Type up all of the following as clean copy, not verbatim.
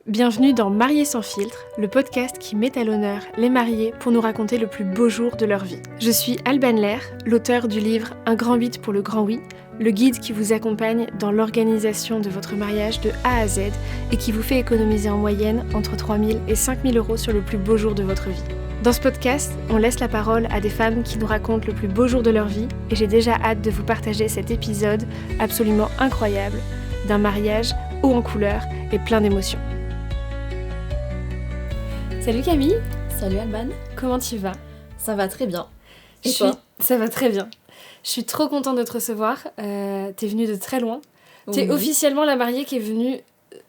Bienvenue dans Mariés sans filtre, le podcast qui met à l'honneur les mariés pour nous raconter le plus beau jour de leur vie. Je suis Alban Lair, l'auteur du livre Un grand 8 pour le grand oui, le guide qui vous accompagne dans l'organisation de votre mariage de A à Z et qui vous fait économiser en moyenne entre 3 000 et 5 000 euros sur le plus beau jour de votre vie. Dans ce podcast, on laisse la parole à des femmes qui nous racontent le plus beau jour de leur vie et j'ai déjà hâte de vous partager cet épisode absolument incroyable d'un mariage haut en couleurs et plein d'émotions. Salut Camille. Salut Alban. Comment tu vas? Ça va très bien. Et toi? Ça va très bien. Je suis trop contente de te recevoir. T'es venue de très loin. T'es officiellement la mariée qui est venue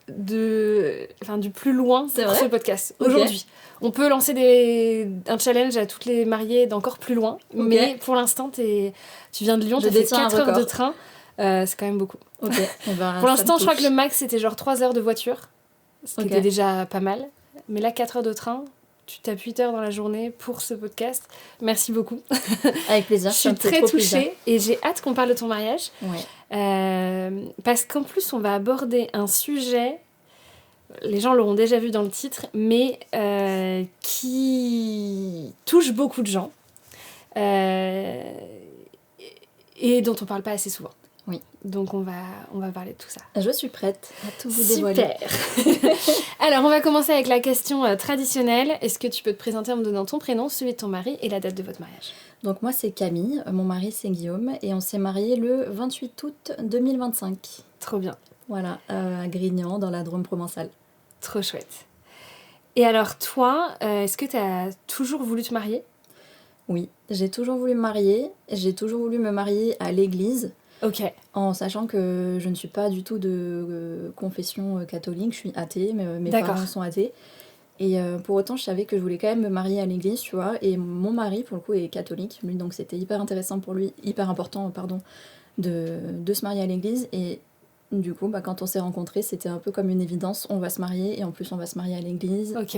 du plus loin pour ce podcast. Aujourd'hui. On peut lancer un challenge à toutes les mariées d'encore plus loin. Okay. Mais pour l'instant, tu viens de Lyon, t'as fait 4 heures de train. C'est quand même beaucoup. Okay. Pour l'instant, je crois que le max, c'était genre 3 heures de voiture. Ce qui était déjà pas mal. Mais là, 4 heures de train, tu tapes 8 heures dans la journée pour ce podcast. Merci beaucoup. Avec plaisir. Je suis très touchée et j'ai hâte qu'on parle de ton mariage. Ouais. Parce qu'en plus, on va aborder un sujet, les gens l'auront déjà vu dans le titre, mais qui touche beaucoup de gens et dont on ne parle pas assez souvent. Oui. Donc on va parler de tout ça. Je suis prête à tout vous dévoiler. Super. Alors on va commencer avec la question traditionnelle. Est-ce que tu peux te présenter en me donnant ton prénom, celui de ton mari et la date de votre mariage? Donc moi c'est Camille, mon mari c'est Guillaume et on s'est mariés le 28 août 2025. Trop bien. Voilà, à Grignan dans la Drôme provençale. Trop chouette. Et alors toi, est-ce que tu as toujours voulu te marier? Oui, j'ai toujours voulu me marier. J'ai toujours voulu me marier à l'église. Ok. En sachant que je ne suis pas du tout de confession catholique, je suis athée, mes parents sont athées. Et pour autant, je savais que je voulais quand même me marier à l'église, tu vois. Et mon mari, pour le coup, est catholique, lui, donc c'était hyper intéressant pour lui, hyper important, de se marier à l'église. Et du coup, quand on s'est rencontrés, c'était un peu comme une évidence, on va se marier, et en plus, on va se marier à l'église. Ok.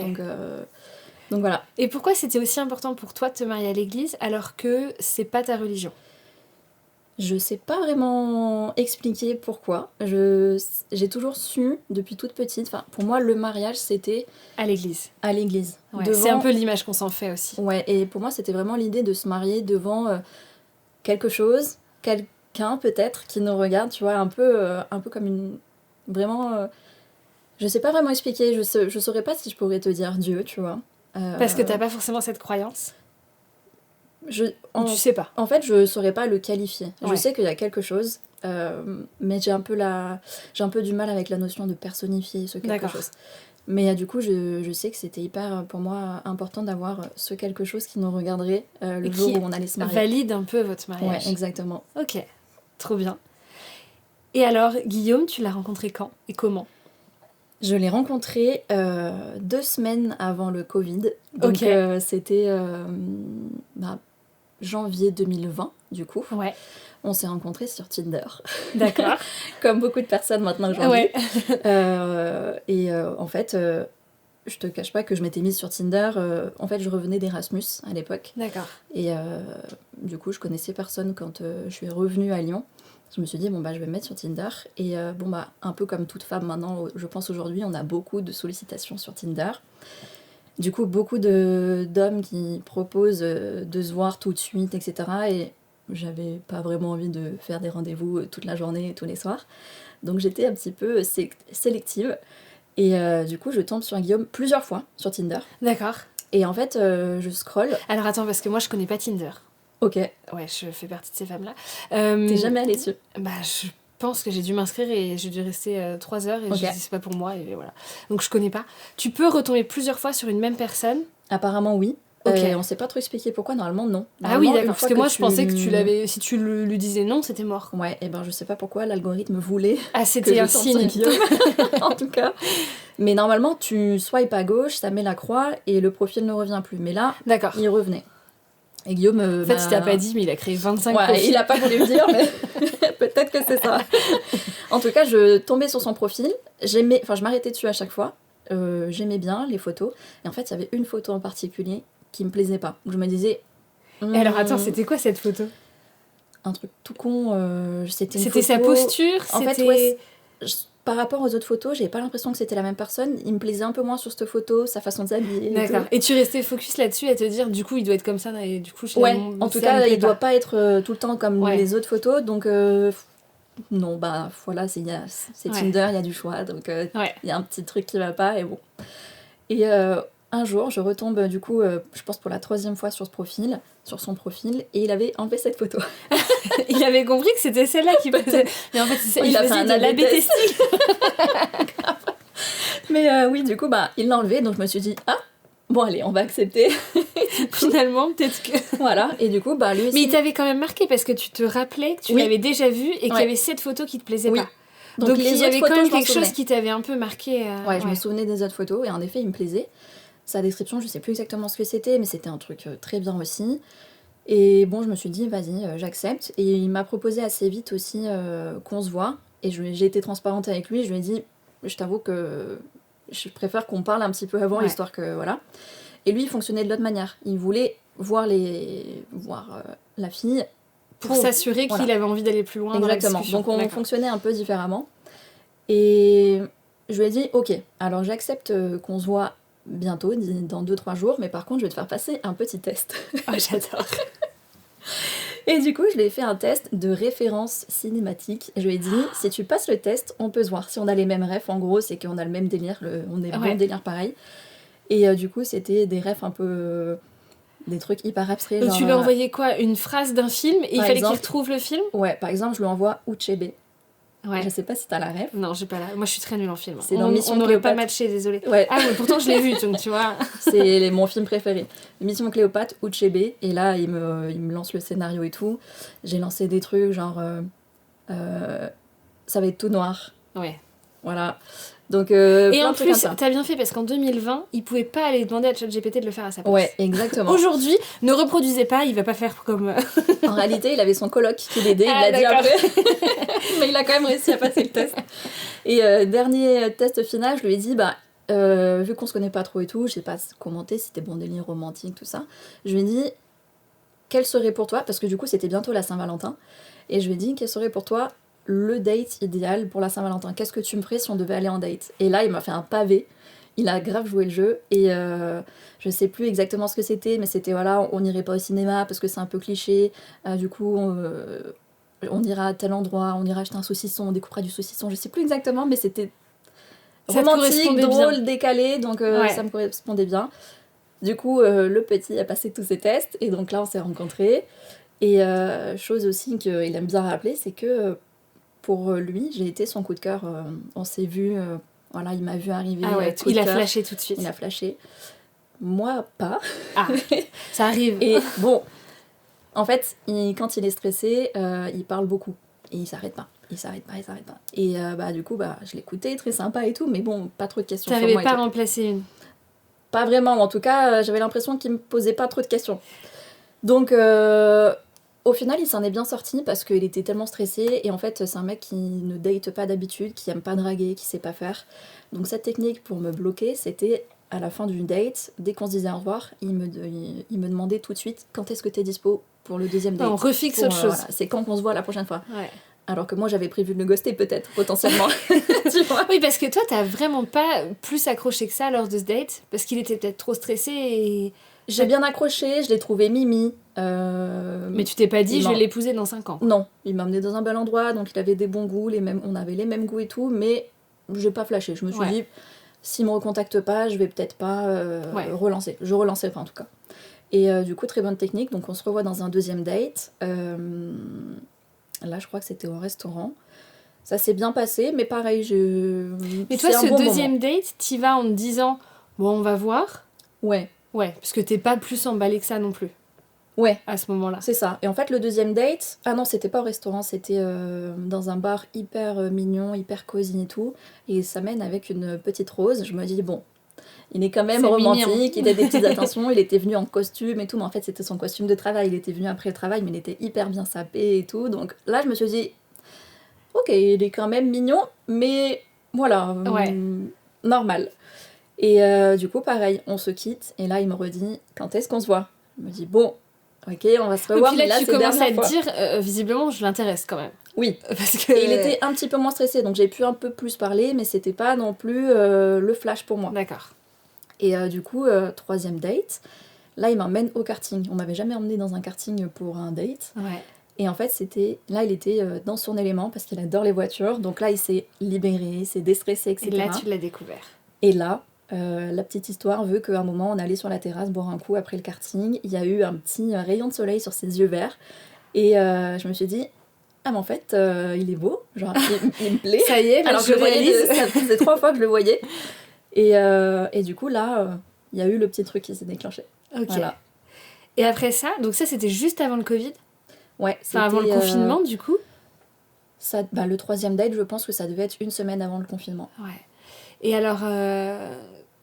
Donc voilà. Et pourquoi c'était aussi important pour toi de te marier à l'église alors que c'est pas ta religion? Je sais pas vraiment expliquer pourquoi. J'ai toujours su, depuis toute petite, enfin, pour moi, le mariage, c'était... À l'église. À l'église. Ouais, c'est un peu l'image qu'on s'en fait aussi. Ouais, et pour moi, c'était vraiment l'idée de se marier devant quelque chose, quelqu'un peut-être, qui nous regarde, tu vois, un peu comme une... Vraiment... je sais pas vraiment expliquer, je saurais pas si je pourrais te dire Dieu, tu vois. Parce que t'as pas forcément cette croyance? Tu sais pas. En fait, je saurais pas le qualifier. Ouais. Je sais qu'il y a quelque chose, mais j'ai un peu du mal avec la notion de personnifier ce quelque chose. Mais du coup, je sais que c'était hyper, pour moi, important d'avoir ce quelque chose qui nous regarderait le jour où on allait se marier. Valide un peu votre mariage. Ouais, exactement. Ok, trop bien. Et alors, Guillaume, tu l'as rencontré quand et comment? Je l'ai rencontré 2 semaines avant le Covid. Donc, c'était... janvier 2020, du coup. Ouais. On s'est rencontrés sur Tinder. D'accord. Comme beaucoup de personnes maintenant aujourd'hui. Ouais. En fait, je te cache pas que je m'étais mise sur Tinder. En fait, je revenais d'Erasmus à l'époque. D'accord. Et du coup, je connaissais personne quand je suis revenue à Lyon. Je me suis dit, je vais me mettre sur Tinder. Et un peu comme toute femme maintenant, je pense aujourd'hui, on a beaucoup de sollicitations sur Tinder. Du coup, beaucoup d'hommes qui proposent de se voir tout de suite, etc. Et j'avais pas vraiment envie de faire des rendez-vous toute la journée et tous les soirs. Donc j'étais un petit peu sélective. Et du coup, je tombe sur Guillaume plusieurs fois sur Tinder. D'accord. Et en fait, je scrolle. Alors attends, parce que moi, je connais pas Tinder. Ok. Ouais, je fais partie de ces femmes-là. T'es jamais allée dessus? Je pense que j'ai dû m'inscrire et j'ai dû rester 3 heures et je dis c'est pas pour moi et voilà. Donc je connais pas. Tu peux retomber plusieurs fois sur une même personne? Apparemment oui. Okay. On sait pas trop expliquer pourquoi, normalement non. Ah oui d'accord, parce que moi je pensais que tu l'avais, si tu lui disais non c'était mort. Ouais, et je sais pas pourquoi l'algorithme voulait. Ah c'était un signe. En tout cas. Mais normalement tu swipes à gauche, ça met la croix et le profil ne revient plus. Mais là, d'accord. Il revenait. Et Guillaume... En fait, il t'a pas dit, mais il a créé 25 profils. Il a pas voulu me dire, mais peut-être que c'est ça. En tout cas, je tombais sur son profil. Je m'arrêtais dessus à chaque fois. J'aimais bien les photos. Et en fait, il y avait une photo en particulier qui me plaisait pas. Où je me disais... Et alors, attends, c'était quoi cette photo? Un truc tout con. C'était sa posture? En fait, ouais, par rapport aux autres photos, j'avais pas l'impression que c'était la même personne. Il me plaisait un peu moins sur cette photo, sa façon de s'habiller. D'accord. Et tu restais focus là-dessus à te dire, du coup, il doit être comme ça, et du coup, En tout cas, il doit pas être tout le temps comme Ouais. les autres photos, donc non, bah voilà, c'est Tinder, il y a du choix, donc il y a un petit truc qui va pas, et bon. Et un jour, je retombe du coup, je pense pour la 3e fois sur son profil, et il avait enlevé cette photo. Il avait compris que c'était celle-là qui passait. Mais en fait, c'est ça, il a fait un AB testing. Mais oui, du coup, bah, il l'a enlevé, donc je me suis dit, ah, bon, allez, on va accepter. Finalement, peut-être que. Voilà, et du coup, bah, lui aussi. Mais il t'avait quand même marqué parce que tu te rappelais que tu l'avais déjà vu et qu'il y avait cette photo qui te plaisait pas. Donc il y avait quand même quelque chose qui t'avait un peu marqué. Ouais, je me souvenais des autres photos, et en effet, il me plaisait. Sa description, je sais plus exactement ce que c'était, mais c'était un truc très bien aussi. Et bon, je me suis dit, vas-y, j'accepte. Et il m'a proposé assez vite aussi qu'on se voit. Et j'ai été transparente avec lui, je lui ai dit, je t'avoue que je préfère qu'on parle un petit peu avant, histoire que, voilà. Et lui, il fonctionnait de l'autre manière. Il voulait voir la fille. Pour s'assurer qu'il avait envie d'aller plus loin dans la discussion. Donc on fonctionnait un peu différemment. Et je lui ai dit, ok, alors j'accepte qu'on se voit bientôt, dans 2-3 jours, mais par contre, je vais te faire passer un petit test. Oh, j'adore. Et du coup, je lui ai fait un test de référence cinématique. Je lui ai dit, si tu passes le test, on peut se voir. Si on a les mêmes refs, en gros, c'est qu'on a le même délire, on est bon délire pareil. Et du coup, c'était des refs un peu... des trucs hyper abstraits. Donc tu lui as envoyé quoi? Une phrase d'un film et il fallait qu'il retrouve le film? Ouais, par exemple, je lui envoie Uchebe. Ouais. Je sais pas si t'as la ref. Non, j'ai pas la. Moi, je suis très nulle en film. C'est dans Mission Cléopâtre. On n'aurait pas matché, désolé. Ouais. Ah, mais pourtant, je l'ai vu, donc tu vois. C'est mon film préféré. Mission Cléopâtre, Uchebe. Et là, il me lance le scénario et tout. J'ai lancé des trucs genre... ça va être tout noir. Ouais. Voilà. Donc, et en plus, t'as bien fait parce qu'en 2020, il pouvait pas aller demander à ChatGPT de le faire à sa place. Ouais, exactement. Aujourd'hui, ne reproduisez pas, il va pas faire comme. En réalité, il avait son coloc qui l'aidait, il l'a dit après. Mais il a quand même réussi à passer le test. Et dernier test final, je lui ai dit, vu qu'on se connaît pas trop et tout, je sais pas commenter si c'était bon délire romantique, tout ça. Je lui ai dit, quel serait pour toi, parce que du coup, c'était bientôt la Saint-Valentin, et je lui ai dit, quel serait pour toi le date idéal pour la Saint-Valentin? Qu'est-ce que tu me ferais si on devait aller en date? Et là, il m'a fait un pavé. Il a grave joué le jeu. Et je sais plus exactement ce que c'était, mais c'était voilà, on n'irait pas au cinéma parce que c'est un peu cliché. Du coup, on ira à tel endroit, on ira acheter un saucisson, on découpera du saucisson. Je sais plus exactement, mais c'était romantique, drôle, bien. Décalé. Donc ça me correspondait bien. Du coup, le petit a passé tous ses tests. Et donc là, on s'est rencontrés. Et chose aussi qu'il aime bien rappeler, c'est que pour lui, j'ai été son coup de cœur. On s'est vu, voilà, il m'a vu arriver. Ah ouais, il a flashé tout de suite. Il a flashé. Moi, pas. Ah, ça arrive. Et bon, en fait, quand il est stressé, il parle beaucoup. Et il s'arrête pas. Et du coup, je l'écoutais, très sympa et tout, mais bon, pas trop de questions sur moi. T'arrivais pas à remplacer une? Pas vraiment, en tout cas, j'avais l'impression qu'il me posait pas trop de questions. Donc... au final, il s'en est bien sorti parce qu'il était tellement stressé. Et en fait, c'est un mec qui ne date pas d'habitude, qui aime pas draguer, qui sait pas faire. Donc cette technique pour me bloquer, c'était à la fin d'une date, dès qu'on se disait au revoir, il me demandait tout de suite quand est-ce que t'es dispo pour le deuxième date. On refixe autre chose. Voilà, c'est quand qu'on se voit la prochaine fois. Ouais. Alors que moi, j'avais prévu de le ghoster peut-être, potentiellement. Tu vois ? Oui, parce que toi, t'as vraiment pas plus accroché que ça lors de ce date, parce qu'il était peut-être trop stressé et... J'ai bien accroché, je l'ai trouvé mimi. Mais tu t'es pas dit, je vais l'épouser dans 5 ans. Non, il m'a emmené dans un bel endroit, donc il avait des bons goûts, on avait les mêmes goûts et tout, mais j'ai pas flashé. Je me suis dit, s'il me recontacte pas, je vais peut-être pas relancer. Je relancerai pas en tout cas. Et du coup, très bonne technique, donc on se revoit dans un deuxième date. Là, je crois que c'était au restaurant. Ça s'est bien passé, mais pareil, Mais toi, ce deuxième date, t'y vas en te disant, bon, on va voir. Ouais. Ouais, parce que t'es pas plus emballé que ça non plus. Ouais. À ce moment-là. C'est ça. Et en fait, le deuxième date... Ah non, c'était pas au restaurant, c'était dans un bar hyper mignon, hyper cosy et tout. Et il s'amène avec une petite rose. Je me dis, bon, il est quand même romantique, mignon. Il a des petites attentions, il était venu en costume et tout. Mais en fait, c'était son costume de travail. Il était venu après le travail, mais il était hyper bien sapé et tout. Donc là, je me suis dit, ok, il est quand même mignon, mais voilà, normal. Et du coup, pareil, on se quitte. Et là, il me redit, quand est-ce qu'on se voit? Je me dis, bon, ok, on va se revoir. Et puis là, tu commences à te dire, visiblement, je l'intéresse quand même. Oui. Parce que... Et il était un petit peu moins stressé, donc j'ai pu un peu plus parler, mais c'était pas non plus le flash pour moi. D'accord. Et du coup, troisième date, là il m'emmène au karting. On m'avait jamais emmené dans un karting pour un date. Ouais. Et en fait, là il était dans son élément parce qu'il adore les voitures. Donc là il s'est libéré, il s'est déstressé, etc. Et là, tu l'as découvert. Et là, la petite histoire veut qu'à un moment on allait sur la terrasse boire un coup après le karting. Il y a eu un petit rayon de soleil sur ses yeux verts. Et je me suis dit, ah mais en fait, il est beau, genre il me plaît. Ça y est, là, alors je que réalise. ça faisait 3 fois que je le voyais. Et du coup là, il y a eu le petit truc qui s'est déclenché. Ok. Voilà. Et après ça, donc ça c'était juste avant le Covid, Ouais, enfin avant le confinement du coup. Ça, le troisième date, je pense que ça devait être une semaine avant le confinement. Ouais. Et alors,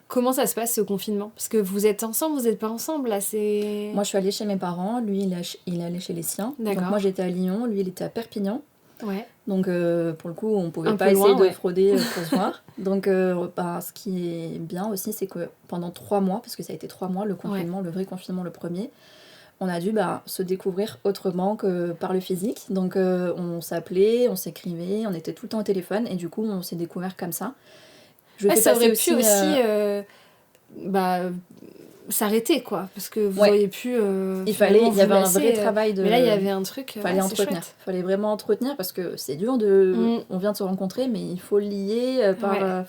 comment ça se passe ce confinement? Parce que vous êtes ensemble, vous n'êtes pas ensemble là, c'est... Moi je suis allée chez mes parents, lui il est allé chez les siens. D'accord. Donc moi j'étais à Lyon, lui il était à Perpignan. Ouais. Donc pour le coup on pouvait Un pas peu essayer loin, de ouais. frauder pour se voir. Donc ce qui est bien aussi c'est que pendant 3 mois, parce que ça a été 3 mois le confinement, le vrai confinement le premier, on a dû se découvrir autrement que par le physique. Donc on s'appelait, on s'écrivait, on était tout le temps au téléphone et du coup on s'est découvert comme ça. Je fais ça passer aurait pu aussi s'arrêter quoi, parce que vous auriez pu il y avait un vrai travail de... Mais là il y avait un truc, fallait entretenir, fallait vraiment entretenir parce que c'est dur de... On vient de se rencontrer mais il faut lier par...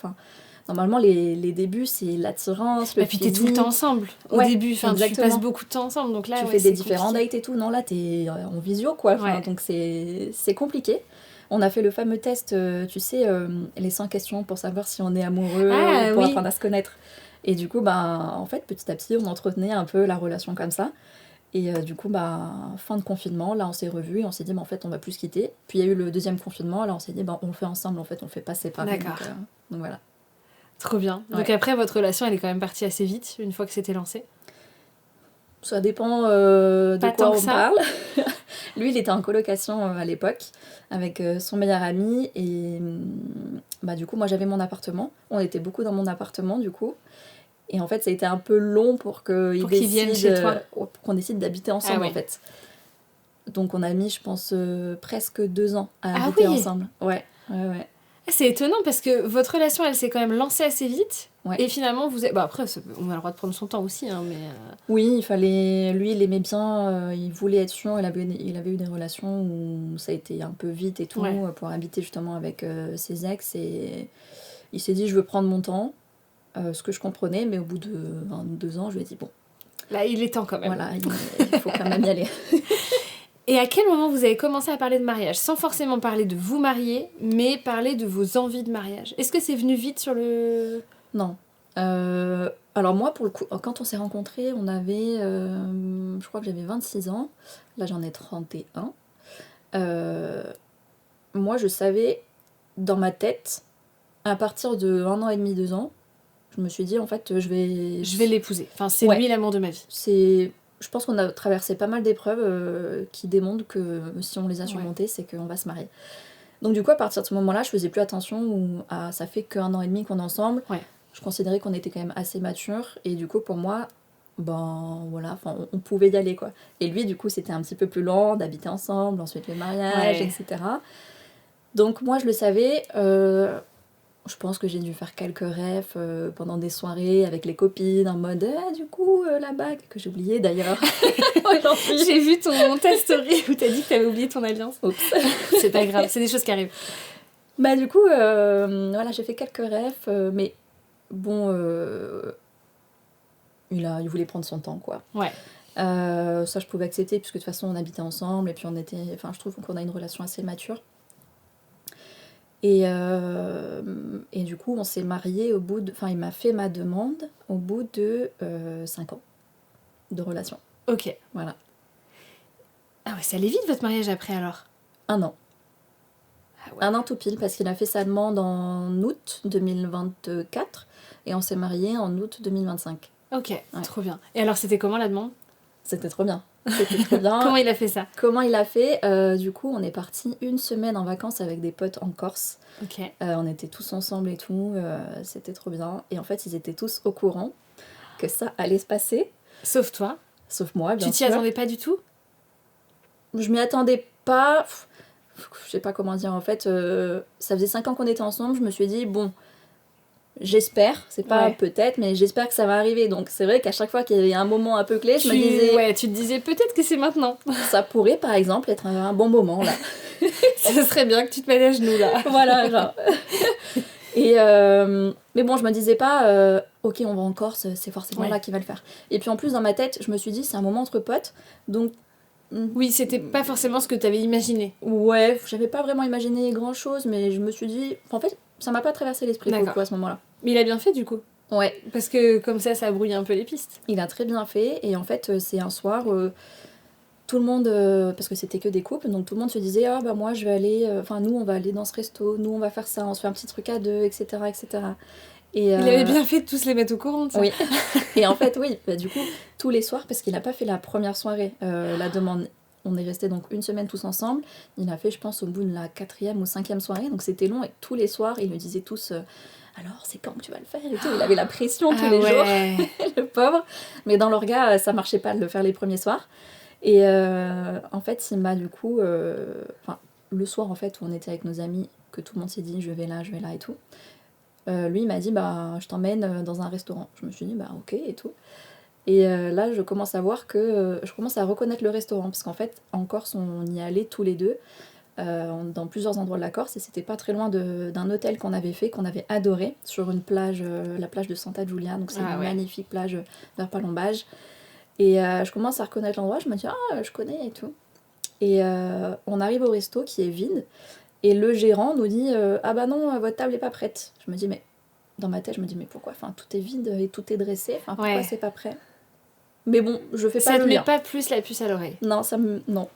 Normalement, les débuts, c'est l'attirance, le physique. Et puis t'es tout le temps ensemble au début, tu passes beaucoup de temps ensemble, donc là tu fais des différents dates et tout. Non, là, t'es en visio, quoi. Donc c'est compliqué. On a fait le fameux test, tu sais, les 100 questions pour savoir si on est amoureux, pour apprendre à se connaître. Et du coup, en fait, petit à petit, on entretenait un peu la relation comme ça. Et du coup, fin de confinement, là, on s'est revus et on s'est dit, en fait, on va plus se quitter. Puis il y a eu le deuxième confinement, là, on s'est dit, on le fait ensemble, en fait, on le fait pas séparer. D'accord. Donc voilà. Trop bien. Donc après, votre relation, elle est quand même partie assez vite, une fois que c'était lancé. Ça dépend de quoi on parle. Lui, il était en colocation à l'époque avec son meilleur ami. Et du coup, moi, j'avais mon appartement. On était beaucoup dans mon appartement, du coup. Et en fait, ça a été un peu long pour qu'il vienne chez toi. Pour qu'on décide d'habiter ensemble, en fait. Donc, on a mis, je pense, presque 2 ans à habiter ensemble. Ouais. C'est étonnant parce que votre relation, elle s'est quand même lancée assez vite. Et finalement, vous êtes... après, on a le droit de prendre son temps aussi, hein, mais... Oui, il fallait... Lui, il aimait bien, il voulait être sûr. Il avait eu des relations où ça a été un peu vite et tout, pour habiter justement avec ses ex. Et il s'est dit, je veux prendre mon temps, ce que je comprenais, mais au bout de 2 ans, je lui ai dit, bon... Là, il est temps quand même. Voilà, il faut quand même y aller. Et à quel moment vous avez commencé à parler de mariage? Sans forcément parler de vous marier, mais parler de vos envies de mariage. Est-ce que c'est venu vite sur le... Non. Alors moi, pour le coup, quand on s'est rencontrés, on avait... je crois que j'avais 26 ans. Là, j'en ai 31. Moi, je savais, dans ma tête, à partir de 1 an et demi, 2 ans, je me suis dit, en fait, je vais l'épouser. Enfin, c'est lui l'amour de ma vie. Je pense qu'on a traversé pas mal d'épreuves qui démontrent que si on les a surmontées, c'est qu'on va se marier. Donc du coup, à partir de ce moment-là, je faisais plus attention ça fait qu'1 an et demi qu'on est ensemble. Je considérais qu'on était quand même assez mature. Et du coup, pour moi, voilà, on pouvait y aller, quoi. Et lui, du coup, c'était un petit peu plus lent d'habiter ensemble, ensuite le mariage, etc. Donc moi, je le savais... Je pense que j'ai dû faire quelques rêves pendant des soirées avec les copines en mode du coup la bague que j'ai oubliée d'ailleurs. J'ai vu ton ta story où t'as dit que t'avais oublié ton alliance. Oups. C'est pas grave, c'est des choses qui arrivent. Du coup voilà, j'ai fait quelques rêves mais bon il voulait prendre son temps, quoi. Ça je pouvais accepter puisque de toute façon on habitait ensemble et puis je trouve qu'on a une relation assez mature. Et du coup, on s'est mariés au bout de... Enfin, il m'a fait ma demande au bout de 5 ans de relation. Ok. Voilà. Ah ouais, ça allait vite votre mariage après, alors? 1 an. Ah ouais. 1 an tout pile, parce qu'il a fait sa demande en août 2024 et on s'est mariés en août 2025. Ok, trop bien. Et alors, c'était comment la demande? C'était trop bien. C'était très bien. Comment il a fait ça? Comment il a fait du coup, on est partis 1 semaine en vacances avec des potes en Corse. Ok. On était tous ensemble et tout. C'était trop bien. Et en fait, ils étaient tous au courant que ça allait se passer. Sauf toi? Sauf moi, bien sûr. Tu t'y attendais pas du tout? Je m'y attendais pas. je sais pas comment dire, en fait, ça faisait 5 ans qu'on était ensemble, je me suis dit, bon, j'espère, c'est pas peut-être, mais j'espère que ça va arriver. Donc c'est vrai qu'à chaque fois qu'il y avait un moment un peu clé, je me disais... Ouais, tu te disais peut-être que c'est maintenant. Ça pourrait, par exemple, être un bon moment, là. Ce serait bien que tu te mettes à genoux, là. Voilà, genre... Et mais bon, je me disais pas, ok, on va en Corse, c'est forcément là qu'il va le faire. Et puis en plus, dans ma tête, je me suis dit, c'est un moment entre potes, donc... Oui, c'était pas forcément ce que t'avais imaginé. Ouais, j'avais pas vraiment imaginé grand-chose, mais je me suis dit... En fait, ça m'a pas traversé l'esprit beaucoup à ce moment-là. Mais il a bien fait, du coup. Ouais. Parce que comme ça brouille un peu les pistes. Il a très bien fait, et en fait, c'est un soir... tout le monde, parce que c'était que des couples, donc tout le monde se disait ah bah moi je vais aller, enfin nous on va aller dans ce resto, nous on va faire ça, on se fait un petit truc à deux, etc. etc. Et, il avait bien fait de tous les mettre au courant de ça. Oui, et en fait oui, bah, du coup tous les soirs, parce qu'il n'a pas fait la première soirée, la demande, on est resté donc une semaine tous ensemble, il a fait je pense au bout de la 4e ou 5e soirée, donc c'était long, et tous les soirs ils me disaient tous alors c'est quand que tu vas le faire et tout, il avait la pression tous les jours, le pauvre, mais dans l'orga ça marchait pas de le faire les premiers soirs. Et en fait, il m'a du coup... le soir, en fait, où on était avec nos amis, que tout le monde s'est dit je vais là et tout, lui, il m'a dit bah, je t'emmène dans un restaurant. Je me suis dit bah ok et tout. Et là, je commence à voir que... je commence à reconnaître le restaurant, parce qu'en fait, en Corse, on y allait tous les deux, dans plusieurs endroits de la Corse, et c'était pas très loin d'un hôtel qu'on avait fait, qu'on avait adoré, sur une plage, la plage de Santa Giulia, donc c'est une magnifique plage vers Palombage. Et je commence à reconnaître l'endroit, je me dis ah je connais et tout. Et on arrive au resto qui est vide, et le gérant nous dit ah bah non, votre table est pas prête. Je me dis mais, dans ma tête je me dis mais pourquoi, enfin tout est vide et tout est dressé, enfin pourquoi c'est pas prêt. Mais bon, je fais pas le lien. Ça te met pas plus la puce à l'oreille. Non, non.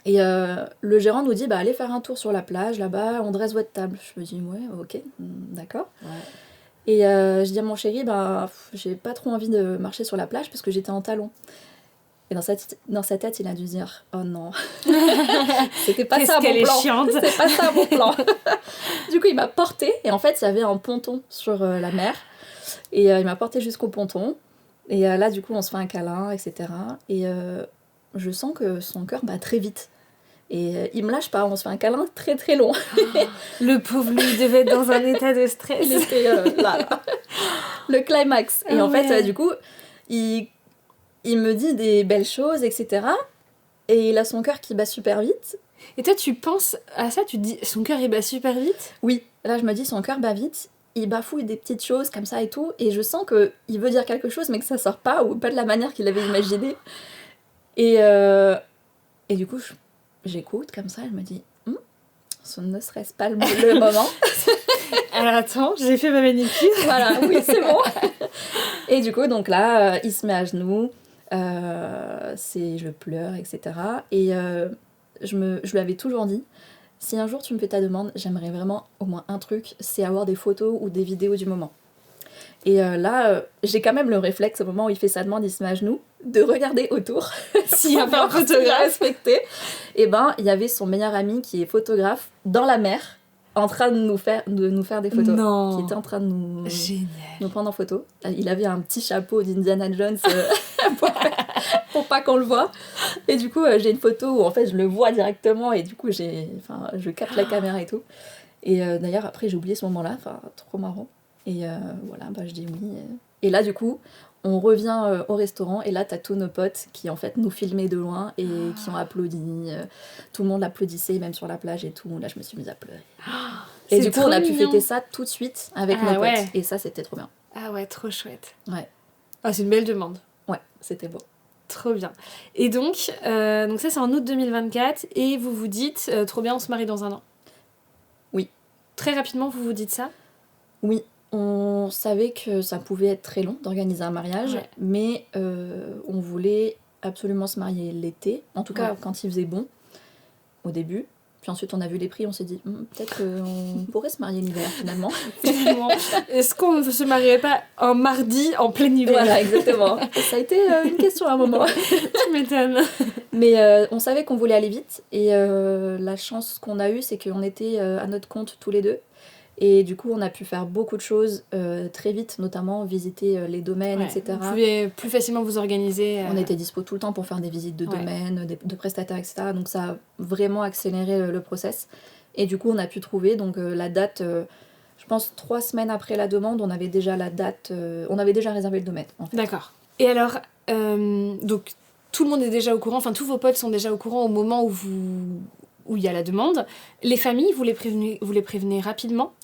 Et le gérant nous dit bah allez faire un tour sur la plage là-bas, on dresse votre table. Je me dis ouais ok, d'accord. Ouais. Et je dis à mon chéri, bah, j'ai pas trop envie de marcher sur la plage parce que j'étais en talons. Et dans sa tête, il a dû dire oh non, c'était pas ça mon plan. C'était pas ça mon plan. Du coup, il m'a portée, et en fait, il y avait un ponton sur la mer, et il m'a portée jusqu'au ponton. Et là, du coup, on se fait un câlin, etc. Et je sens que son cœur bat très vite. Et il me lâche pas, on se fait un câlin très très long. Le pauvre lui devait être dans un état de stress. Il était là. Le climax. Et en fait, du coup, il me dit des belles choses, etc. Et il a son cœur qui bat super vite. Et toi, tu penses à ça, tu te dis son cœur il bat super vite ? Oui, là je me dis son cœur bat vite, il bafouille des petites choses comme ça et tout, et je sens qu'il veut dire quelque chose mais que ça sort pas, ou pas de la manière qu'il avait imaginé. Et du coup, j'écoute comme ça, je me dis ce ne serait-ce pas le moment. Alors attends, j'ai fait ma manicure. Voilà, oui, c'est bon. Et du coup, donc là, il se met à genoux, je pleure, etc. Et je lui avais toujours dit, si un jour tu me fais ta demande, j'aimerais vraiment au moins un truc, c'est avoir des photos ou des vidéos du moment. Et là, j'ai quand même le réflexe, au moment où il fait sa demande, il se met à genoux, de regarder autour s'il y a un photographe respecté. Et ben, il y avait son meilleur ami qui est photographe dans la mer, en train de nous faire des photos. Non. Qui était en train de nous prendre en photo. Il avait un petit chapeau d'Indiana Jones pour pas qu'on le voit. Et du coup, j'ai une photo où en fait je le vois directement, et du coup je capte la caméra et tout. Et d'ailleurs, après, j'ai oublié ce moment-là, trop marrant. Et voilà, je dis oui. Et là, du coup, on revient au restaurant, et là, t'as tous nos potes qui, en fait, nous filmaient de loin et qui ont applaudi. Tout le monde applaudissait, même sur la plage et tout. Là, je me suis mise à pleurer. Et du coup, on a pu fêter ça tout de suite avec nos potes. Et ça, c'était trop bien. Ah ouais, trop chouette. Ouais. Ah, c'est une belle demande. Ouais, c'était beau. Trop bien. Et donc ça, c'est en août 2024, et vous vous dites, trop bien, on se marie dans un an. Oui. Très rapidement, vous vous dites ça ? Oui. On savait que ça pouvait être très long d'organiser un mariage, mais on voulait absolument se marier l'été, en tout cas quand il faisait bon, au début. Puis ensuite on a vu les prix, on s'est dit peut-être qu'on pourrait se marier l'hiver finalement. Est-ce qu'on ne se marierait pas un mardi en plein hiver ? Voilà, exactement. Ça a été une question à un moment. Tu m'étonnes. Mais on savait qu'on voulait aller vite, et la chance qu'on a eue, c'est qu'on était à notre compte tous les deux. Et du coup, on a pu faire beaucoup de choses très vite, notamment visiter les domaines, etc. Vous pouvez plus facilement vous organiser. On était dispo tout le temps pour faire des visites de domaines, de prestataires, etc. Donc ça a vraiment accéléré le process. Et du coup, on a pu trouver donc, la date, je pense 3 semaines après la demande, on avait déjà la date, on avait déjà réservé le domaine. En fait. D'accord. Et alors, donc tout le monde est déjà au courant, enfin tous vos potes sont déjà au courant au moment où il y a la demande. Les familles, vous les prévenez rapidement ?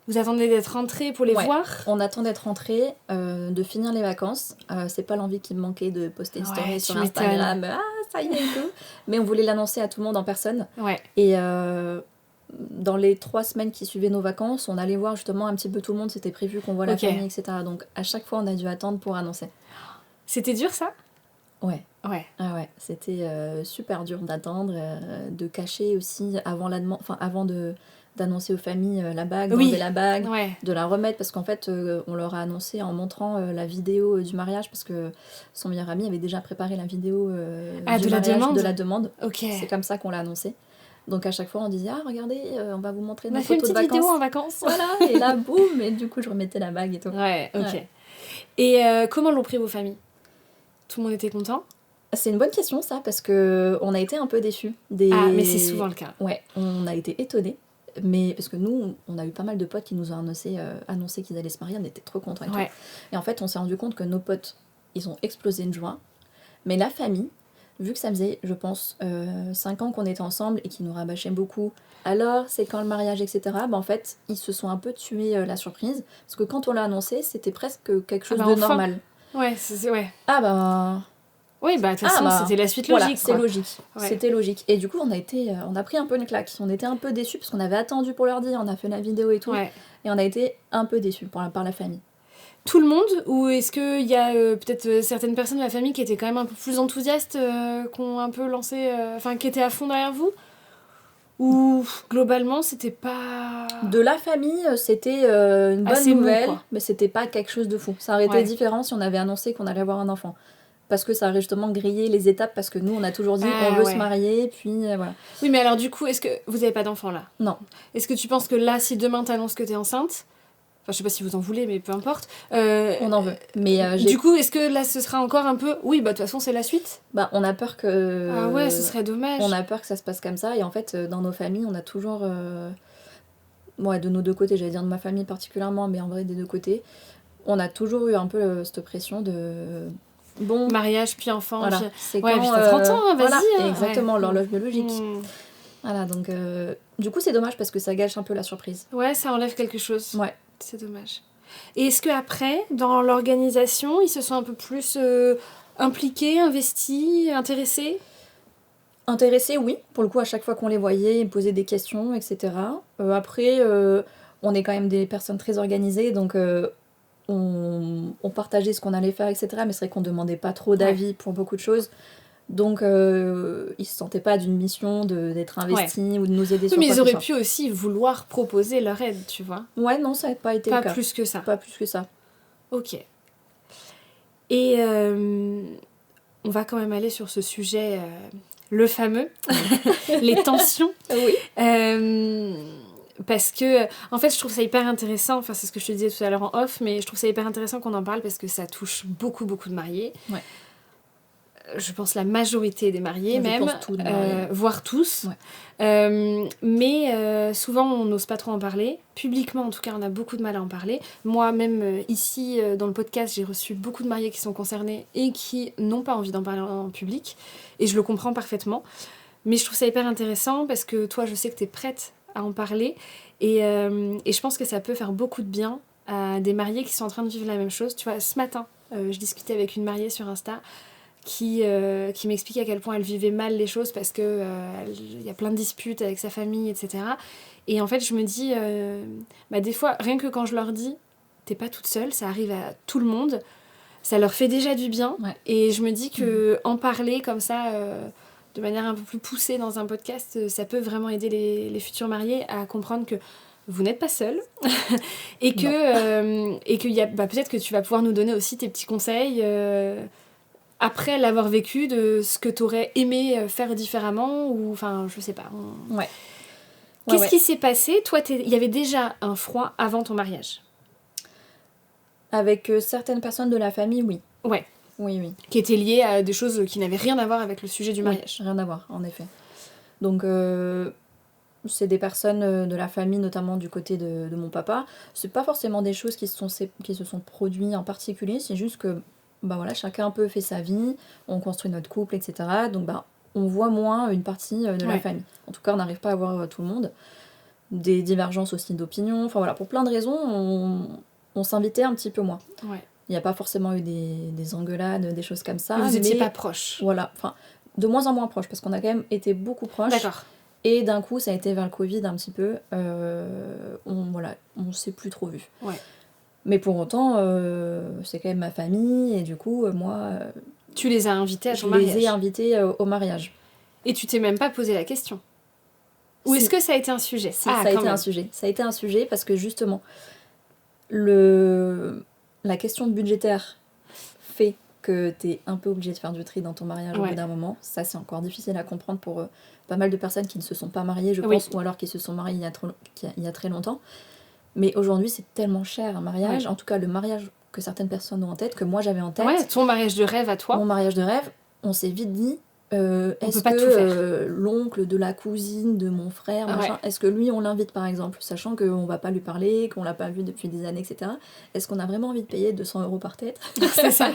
Vous attendez d'être rentrés pour les voir ? On attend d'être rentrés, de finir les vacances. C'est pas l'envie qui me manquait de poster une story sur Instagram. Ah, ça y est et tout. Mais on voulait l'annoncer à tout le monde en personne. Ouais. Et dans les 3 semaines qui suivaient nos vacances, on allait voir justement un petit peu tout le monde. C'était prévu qu'on voit la famille, etc. Donc à chaque fois, on a dû attendre pour annoncer. C'était dur ça ? Ouais. Ah ouais. C'était super dur d'attendre, de cacher aussi avant la demande, enfin avant d'annoncer aux familles la bague, d'enlever la bague, de la remettre, parce qu'en fait, on leur a annoncé en montrant la vidéo du mariage, parce que son meilleur ami avait déjà préparé la vidéo du mariage, de la demande. Okay. C'est comme ça qu'on l'a annoncé. Donc à chaque fois, on disait « Ah, regardez, on va vous montrer nos On photos de vacances. » a fait une petite vidéo en vacances. Voilà, et là, boum, et du coup, je remettais la bague et tout. Ouais, ok. Ouais. Et comment l'ont pris vos familles ? Tout le monde était content ? C'est une bonne question, ça, parce qu'on a été un peu déçus. Ah, mais c'est souvent le cas. Ouais, on a été étonnés. Mais parce que nous, on a eu pas mal de potes qui nous ont annoncé qu'ils allaient se marier, on était trop contents et tout. Et en fait, on s'est rendu compte que nos potes, ils ont explosé de joie. Mais la famille, vu que ça faisait, je pense, 5 ans qu'on était ensemble et qu'ils nous rabâchaient beaucoup, alors c'est quand le mariage, etc., en fait, ils se sont un peu tués la surprise. Parce que quand on l'a annoncé, c'était presque quelque chose de normal. Ouais. Ah oui, de toute façon, c'était la suite logique. Voilà, c'est logique. Ouais. C'était logique. Et du coup, on a pris un peu une claque. On était un peu déçus parce qu'on avait attendu pour leur dire, on a fait la vidéo et tout. Ouais. Et on a été un peu déçus par la famille. Tout le monde ? Ou est-ce qu'il y a peut-être certaines personnes de la famille qui étaient quand même un peu plus enthousiastes, qui ont un peu lancé... qui étaient à fond derrière vous ? Ou globalement, c'était pas... De la famille, c'était une bonne nouvelle, mais c'était pas quelque chose de fou. Ça aurait été différent si on avait annoncé qu'on allait avoir un enfant. Parce que ça aurait justement grillé les étapes, parce que nous, on a toujours dit on veut se marier, puis voilà. Oui, mais alors du coup, est-ce que vous avez pas d'enfant là ? Non. Est-ce que tu penses que là, si demain t'annonces que t'es enceinte, enfin je sais pas si vous en voulez, mais peu importe. On en veut. Mais du coup, est-ce que là, ce sera encore un peu... Oui, de toute façon, c'est la suite ? On a peur que... Ah ouais, ce serait dommage. On a peur que ça se passe comme ça, et en fait, dans nos familles, on a toujours... de nos deux côtés, j'allais dire de ma famille particulièrement, mais en vrai, des deux côtés, on a toujours eu un peu cette pression de... Bon, mariage puis enfant, voilà. Puis... C'est ouais, quand, puis t'as 30 ans, vas-y. Voilà, hein. exactement, l'horloge biologique. Voilà, donc du coup c'est dommage parce que ça gâche un peu la surprise. Ouais, ça enlève quelque chose. Ouais. C'est dommage. Et est-ce qu'après, dans l'organisation, ils se sont un peu plus impliqués, investis, intéressés ? Intéressés, oui. Pour le coup, à chaque fois qu'on les voyait, ils posaient des questions, etc. Après, on est quand même des personnes très organisées, donc... On partageait ce qu'on allait faire, etc. Mais c'est vrai qu'on demandait pas trop d'avis pour beaucoup de choses. Donc, ils se sentaient pas d'une mission d'être investis ou de nous aider sur quoi que ce soit. Mais ils auraient pu aussi vouloir proposer leur aide, tu vois. Ouais, non, ça n'a pas été le cas. Pas plus que ça. Pas plus que ça. Ok. Et on va quand même aller sur ce sujet, le fameux, les tensions. Oui. Parce que, en fait, je trouve ça hyper intéressant, enfin c'est ce que je te disais tout à l'heure en off, mais je trouve ça hyper intéressant qu'on en parle parce que ça touche beaucoup de mariés. Ouais. Je pense la majorité des mariés, voire tous. Ouais. Mais souvent, on n'ose pas trop en parler. Publiquement, en tout cas, on a beaucoup de mal à en parler. Moi, même ici, dans le podcast, j'ai reçu beaucoup de mariés qui sont concernés et qui n'ont pas envie d'en parler en public. Et je le comprends parfaitement. Mais je trouve ça hyper intéressant parce que toi, je sais que tu es prête à en parler et je pense que ça peut faire beaucoup de bien à des mariés qui sont en train de vivre la même chose. Tu vois, ce matin, je discutais avec une mariée sur Insta qui m'explique à quel point elle vivait mal les choses parce que y a plein de disputes avec sa famille, etc. Et en fait, je me dis, des fois, rien que quand je leur dis t'es pas toute seule, ça arrive à tout le monde, ça leur fait déjà du bien. Ouais. Et je me dis que en parler comme ça... de manière un peu plus poussée dans un podcast, ça peut vraiment aider les futurs mariés à comprendre que vous n'êtes pas seuls et que y a, peut-être que tu vas pouvoir nous donner aussi tes petits conseils après l'avoir vécu de ce que tu aurais aimé faire différemment ou enfin je sais pas. Ouais. Qu'est-ce qui s'est passé? Toi, il y avait déjà un froid avant ton mariage. Avec certaines personnes de la famille, oui. Ouais. Oui. Qui étaient liées à des choses qui n'avaient rien à voir avec le sujet du mariage. Rien à voir, en effet. Donc, c'est des personnes de la famille, notamment du côté de mon papa. C'est pas forcément des choses qui se sont produites en particulier, c'est juste que chacun un peu fait sa vie, on construit notre couple, etc. Donc on voit moins une partie de la famille. En tout cas, on n'arrive pas à voir tout le monde. Des divergences aussi d'opinion, enfin voilà, pour plein de raisons, on s'invitait un petit peu moins. Ouais. Il n'y a pas forcément eu des engueulades, des choses comme ça. Vous n'étiez pas proches. Voilà, enfin, de moins en moins proches, parce qu'on a quand même été beaucoup proches. D'accord. Et d'un coup, ça a été vers le Covid un petit peu. On s'est plus trop vus. Ouais. Mais pour autant, c'est quand même ma famille, et du coup, moi... tu les as invités à ton mariage? Je les ai invités au mariage. Et tu t'es même pas posé la question? Ou est-ce que ça a été un sujet? Ça a été un sujet. Ça a été un sujet parce que justement, la question budgétaire fait que t'es un peu obligé de faire du tri dans ton mariage au bout d'un moment. Ça, c'est encore difficile à comprendre pour pas mal de personnes qui ne se sont pas mariées, je pense, ou alors qui se sont mariées il y a très longtemps. Mais aujourd'hui, c'est tellement cher un mariage, en tout cas le mariage que certaines personnes ont en tête, que moi j'avais en tête. Ouais, ton mariage de rêve à toi. Mon mariage de rêve, on s'est vite dit, est-ce peut pas tout faire. que l'oncle de la cousine de mon frère, est-ce que lui on l'invite par exemple, sachant qu'on va pas lui parler, qu'on l'a pas vu depuis des années, etc. Est-ce qu'on a vraiment envie de payer 200 € par tête? C'est ça.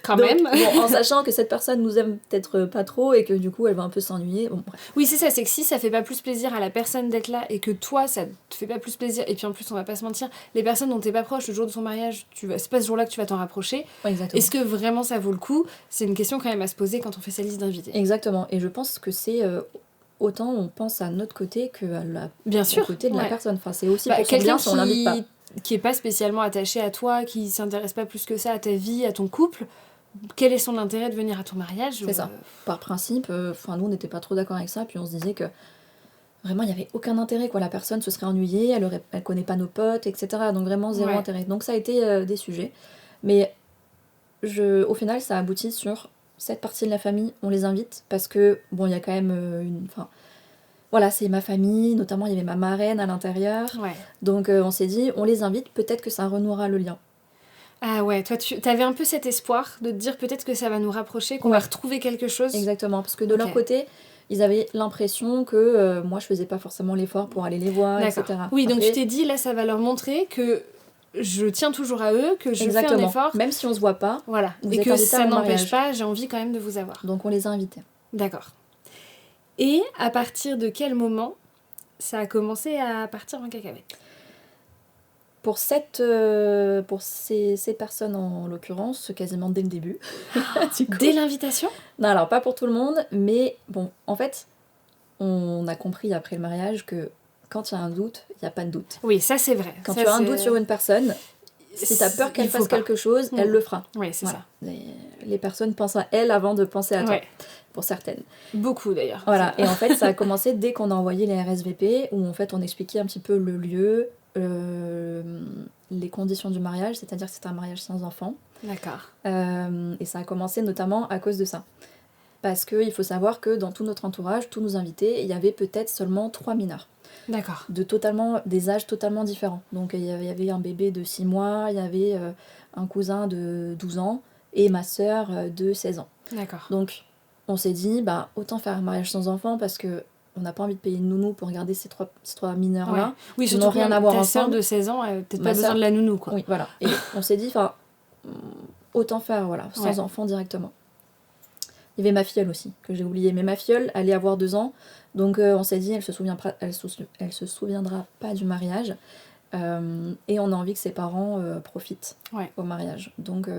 Quand Donc, même. En sachant que cette personne nous aime peut-être pas trop et que du coup elle va un peu s'ennuyer. Bon, bref. Oui, c'est ça, c'est que si ça fait pas plus plaisir à la personne d'être là et que toi ça te fait pas plus plaisir, et puis en plus on va pas se mentir, les personnes dont t'es pas proche le jour de ton mariage, c'est pas ce jour-là que tu vas t'en rapprocher. Exactement. Est-ce que vraiment ça vaut le coup? C'est une question quand même à se poser quand on fait sa liste d'invités. Exactement, et je pense que c'est autant on pense à notre côté que à Bien sûr, au côté de la personne. Enfin, c'est aussi pour son quelqu'un bien si on l'invite pas. Qui est pas spécialement attaché à toi, qui s'intéresse pas plus que ça à ta vie, à ton couple. Quel est son intérêt de venir à ton mariage? C'est ça. Par principe, nous on n'était pas trop d'accord avec ça, puis on se disait que vraiment il n'y avait aucun intérêt, quoi. La personne se serait ennuyée, elle connaît pas nos potes, etc. Donc vraiment zéro intérêt. Donc ça a été des sujets. Mais au final, ça aboutit sur cette partie de la famille, on les invite parce que, bon, il y a quand même voilà, c'est ma famille, notamment il y avait ma marraine à l'intérieur. Ouais. Donc on s'est dit, on les invite, peut-être que ça renouera le lien. Ah ouais, toi tu avais un peu cet espoir de te dire peut-être que ça va nous rapprocher, qu'on va retrouver quelque chose. Exactement, parce que de leur côté, ils avaient l'impression que moi je faisais pas forcément l'effort pour aller les voir, etc. Oui, donc tu t'es dit là ça va leur montrer que je tiens toujours à eux, que je fais un effort. Même si on se voit pas. Voilà, et que ça n'empêche pas, j'ai envie quand même de vous avoir. Donc on les a invités. D'accord. Et à partir de quel moment ça a commencé à partir en cacahuète? Pour ces personnes en l'occurrence, quasiment dès le début. Dès l'invitation? Non, alors pas pour tout le monde, mais bon, en fait, on a compris après le mariage que quand il y a un doute, il n'y a pas de doute. Oui, ça c'est vrai. Quand tu as un doute sur une personne, si tu as peur qu'elle fasse quelque chose, elle le fera. Oui, c'est ça. Les personnes pensent à elle avant de penser à toi. Pour certaines. Beaucoup d'ailleurs. Voilà, et en fait ça a commencé dès qu'on a envoyé les RSVP, où en fait on expliquait un petit peu le lieu, les conditions du mariage, c'est-à-dire que c'était un mariage sans enfant. D'accord. Et ça a commencé notamment à cause de ça. Parce qu'il faut savoir que dans tout notre entourage, tous nos invités, il y avait peut-être seulement 3 mineurs. D'accord. Des âges totalement différents. Donc il y avait un bébé de 6 mois, il y avait un cousin de 12 ans et ma sœur de 16 ans. D'accord. Donc on s'est dit, autant faire un mariage sans enfant parce que on n'a pas envie de payer une nounou pour garder ces trois mineurs-là. Ouais. Oui, surtout n'ont rien à voir ta ensemble. sœur de 16 ans, peut-être pas besoin de la nounou, quoi. Oui, voilà. Et on s'est dit, autant faire, sans enfant directement. Il y avait ma filleule aussi, que j'ai oublié. Mais ma filleule allait avoir 2 ans, donc on s'est dit, elle se souviendra pas du mariage. Et on a envie que ses parents profitent au mariage. Donc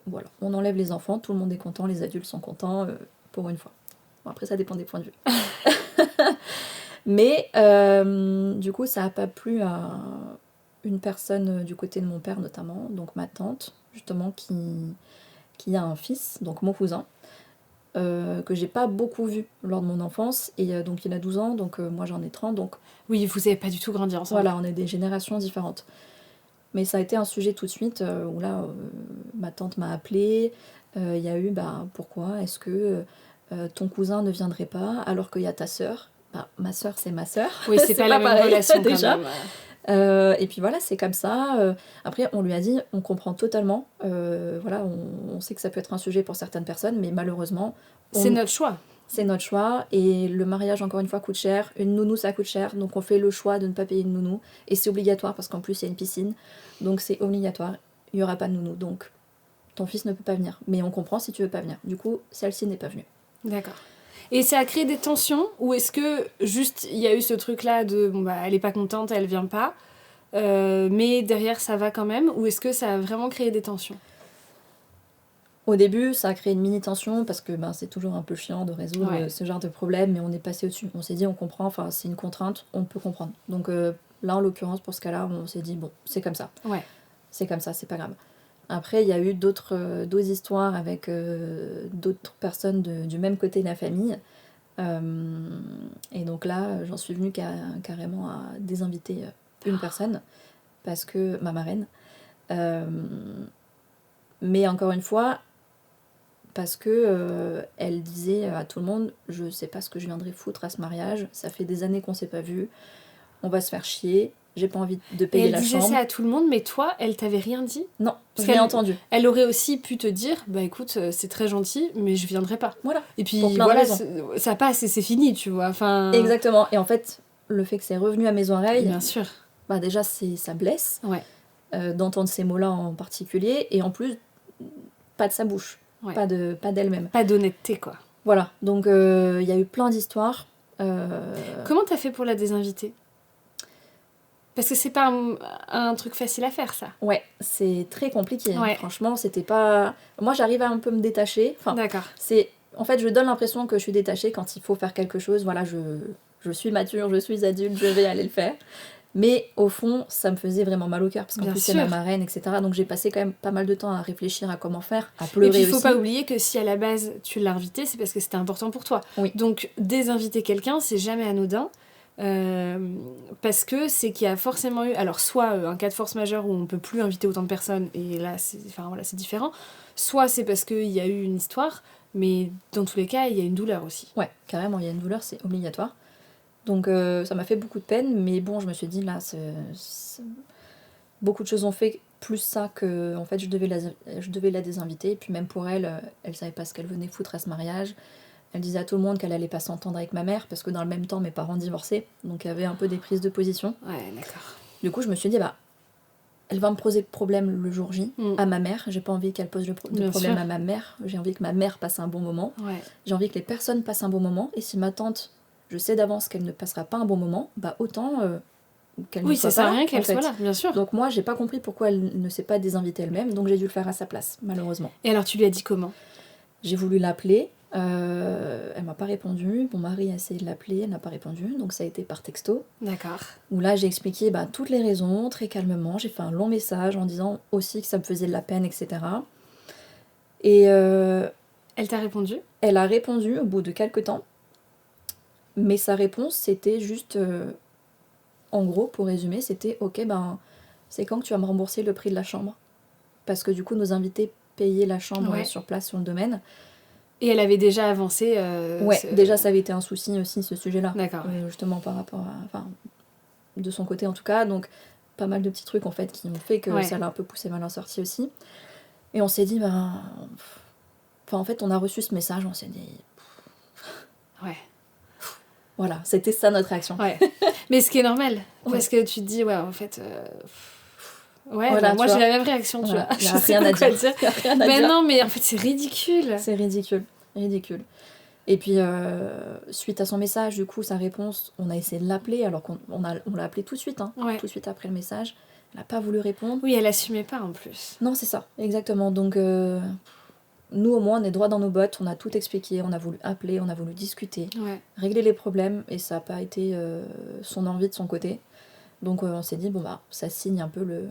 voilà, on enlève les enfants, tout le monde est content, les adultes sont contents, pour une fois. Bon, après ça dépend des points de vue. Mais du coup ça n'a pas plu à une personne du côté de mon père notamment, donc ma tante justement qui a un fils, donc mon cousin, que j'ai pas beaucoup vu lors de mon enfance, et donc il a 12 ans, donc moi j'en ai 30, donc... Oui, vous avez pas du tout grandi ensemble. Voilà, on est des générations différentes. Mais ça a été un sujet tout de suite, où là, ma tante m'a appelée, il y a eu, pourquoi est-ce que ton cousin ne viendrait pas, alors qu'il y a ta sœur? bah, ma sœur, c'est ma sœur. Oui, c'est pas la même pareil, relation déjà. quand même. Et puis voilà, c'est comme ça. Après, on lui a dit, on comprend totalement. Voilà, on sait que ça peut être un sujet pour certaines personnes, mais malheureusement, C'est notre choix. c'est notre choix. Et le mariage, encore une fois, coûte cher. Une nounou, ça coûte cher. Donc on fait le choix de ne pas payer une nounou. Et c'est obligatoire parce qu'en plus, il y a une piscine. Donc c'est obligatoire. Il n'y aura pas de nounou. Donc ton fils ne peut pas venir. Mais on comprend si tu veux pas venir. Du coup, celle-ci n'est pas venue. D'accord. Et ça a créé des tensions ou est-ce que juste il y a eu ce truc-là de bon bah elle est pas contente, elle vient pas, mais derrière ça va quand même, ou est-ce que ça a vraiment créé des tensions? Au début, ça a créé une mini tension parce que ben, c'est toujours un peu chiant de résoudre Ouais. ce genre de problème, mais on est passé au-dessus. On s'est dit, on comprend, enfin, c'est une contrainte, on peut comprendre. Donc là, en l'occurrence, pour ce cas-là, on s'est dit, bon, c'est comme ça. Ouais. C'est comme ça, c'est pas grave. Après, il y a eu d'autres histoires avec d'autres personnes du même côté de la famille. Et donc là, j'en suis venue carrément à désinviter une personne, parce que ma marraine. Mais encore une fois, parce que elle disait à tout le monde, je sais pas ce que je viendrai foutre à ce mariage, ça fait des années qu'on s'est pas vu, on va se faire chier, j'ai pas envie de Et payer elle la disait chambre. ça à tout le monde, mais toi, elle t'avait rien dit? Non, Parce je l'ai qu'elle- entendu. Elle aurait aussi pu te dire, bah écoute, c'est très gentil, mais je viendrai pas. Voilà. Et puis Pour plein de voilà, raisons. ça passe et c'est fini, tu vois. Enfin. Exactement. Et en fait, le fait que c'est revenu à mes oreilles, Bien sûr. bah déjà ça blesse Ouais. d'entendre ces mots-là en particulier, et en plus pas de sa bouche, Ouais. pas d'elle-même. Pas d'honnêteté, quoi. Voilà. Donc il y a eu plein d'histoires. Comment t'as fait pour la désinviter? Parce que c'est pas un truc facile à faire, ça. Ouais, c'est très compliqué. Hein. Ouais. Franchement, c'était pas. Moi, j'arrive à un peu me détacher. Enfin, D'accord. c'est. En fait, je donne l'impression que je suis détachée quand il faut faire quelque chose. Voilà, je suis mature, je suis adulte, je vais aller le faire. Mais au fond, ça me faisait vraiment mal au cœur parce qu'en Bien plus, c'est sûr. ma marraine, etc. Donc j'ai passé quand même pas mal de temps à réfléchir à comment faire, à Et pleurer puis il faut aussi. pas oublier que si à la base tu l'as invité, c'est parce que c'était important pour toi. Oui. Donc désinviter quelqu'un, c'est jamais anodin. Parce que c'est qu'il y a forcément eu, alors soit un cas de force majeure où on peut plus inviter autant de personnes et là c'est différent, soit c'est parce qu'il y a eu une histoire, mais dans tous les cas il y a une douleur aussi. Ouais, carrément, il y a une douleur, c'est obligatoire. Donc ça m'a fait beaucoup de peine, mais bon, je me suis dit là, beaucoup de choses ont fait plus ça que en fait je devais la désinviter. Et puis même pour elle, elle savait pas ce qu'elle venait foutre à ce mariage. Elle disait à tout le monde qu'elle allait pas s'entendre avec ma mère parce que dans le même temps mes parents divorçaient, donc il y avait un peu des prises de position. Ouais, d'accord. Du coup je me suis dit bah elle va me poser le problème le jour J à ma mère. J'ai pas envie qu'elle pose le Bien problème sûr. à ma mère. J'ai envie que ma mère passe un bon moment. Ouais. J'ai envie que les personnes passent un bon moment. Et si ma tante, je sais d'avance qu'elle ne passera pas un bon moment, bah autant qu'elle ne Oui, soit ça pas sert à là, rien qu'elle en fait. soit là, bien sûr. Donc moi, j'ai pas compris pourquoi elle ne s'est pas désinvitée elle-même, donc j'ai dû le faire à sa place, malheureusement. Et alors tu lui as dit comment? J'ai voulu l'appeler, elle m'a pas répondu. Mon mari a essayé de l'appeler, elle n'a pas répondu, donc ça a été par texto. D'accord. Où là, j'ai expliqué toutes les raisons, très calmement. J'ai fait un long message en disant aussi que ça me faisait de la peine, etc. Et Elle t'a répondu? elle a répondu au bout de quelques temps. Mais sa réponse, c'était juste... en gros, pour résumer, c'était « Ok, c'est quand que tu vas me rembourser le prix de la chambre ?» Parce que du coup, nos invités payaient la chambre Ouais. sur place, sur le domaine. Et elle avait déjà avancé Ouais, déjà, ça avait été un souci aussi, ce sujet-là. D'accord. Ouais. Justement, par rapport à... Enfin, de son côté, en tout cas. Donc, pas mal de petits trucs, en fait, qui ont fait que Ouais. ça l'a un peu poussé mal en sortie aussi. Et on s'est dit, Enfin, en fait, on a reçu ce message, on s'est dit... Ouais. Voilà, c'était ça notre réaction. Ouais. Mais ce qui est normal, Ouais. parce que tu te dis, ouais, en fait... Ouais, Voilà, moi tu j'ai vois. la même réaction, tu Voilà, vois. y a Je sais rien pas à quoi dire. Y a rien à Mais dire. non, mais en fait c'est ridicule. C'est ridicule, ridicule. Et puis, suite à son message, du coup, sa réponse, on a essayé de l'appeler, alors on l'a appelé tout de suite, hein, Ouais. tout de suite après le message. Elle n'a pas voulu répondre. Oui, elle assumait pas en plus. Non, c'est ça, exactement. Donc, nous, au moins, on est droit dans nos bottes, on a tout expliqué, on a voulu appeler, on a voulu discuter, Ouais. régler les problèmes, et ça n'a pas été son envie de son côté. Donc, on s'est dit, ça signe un peu le...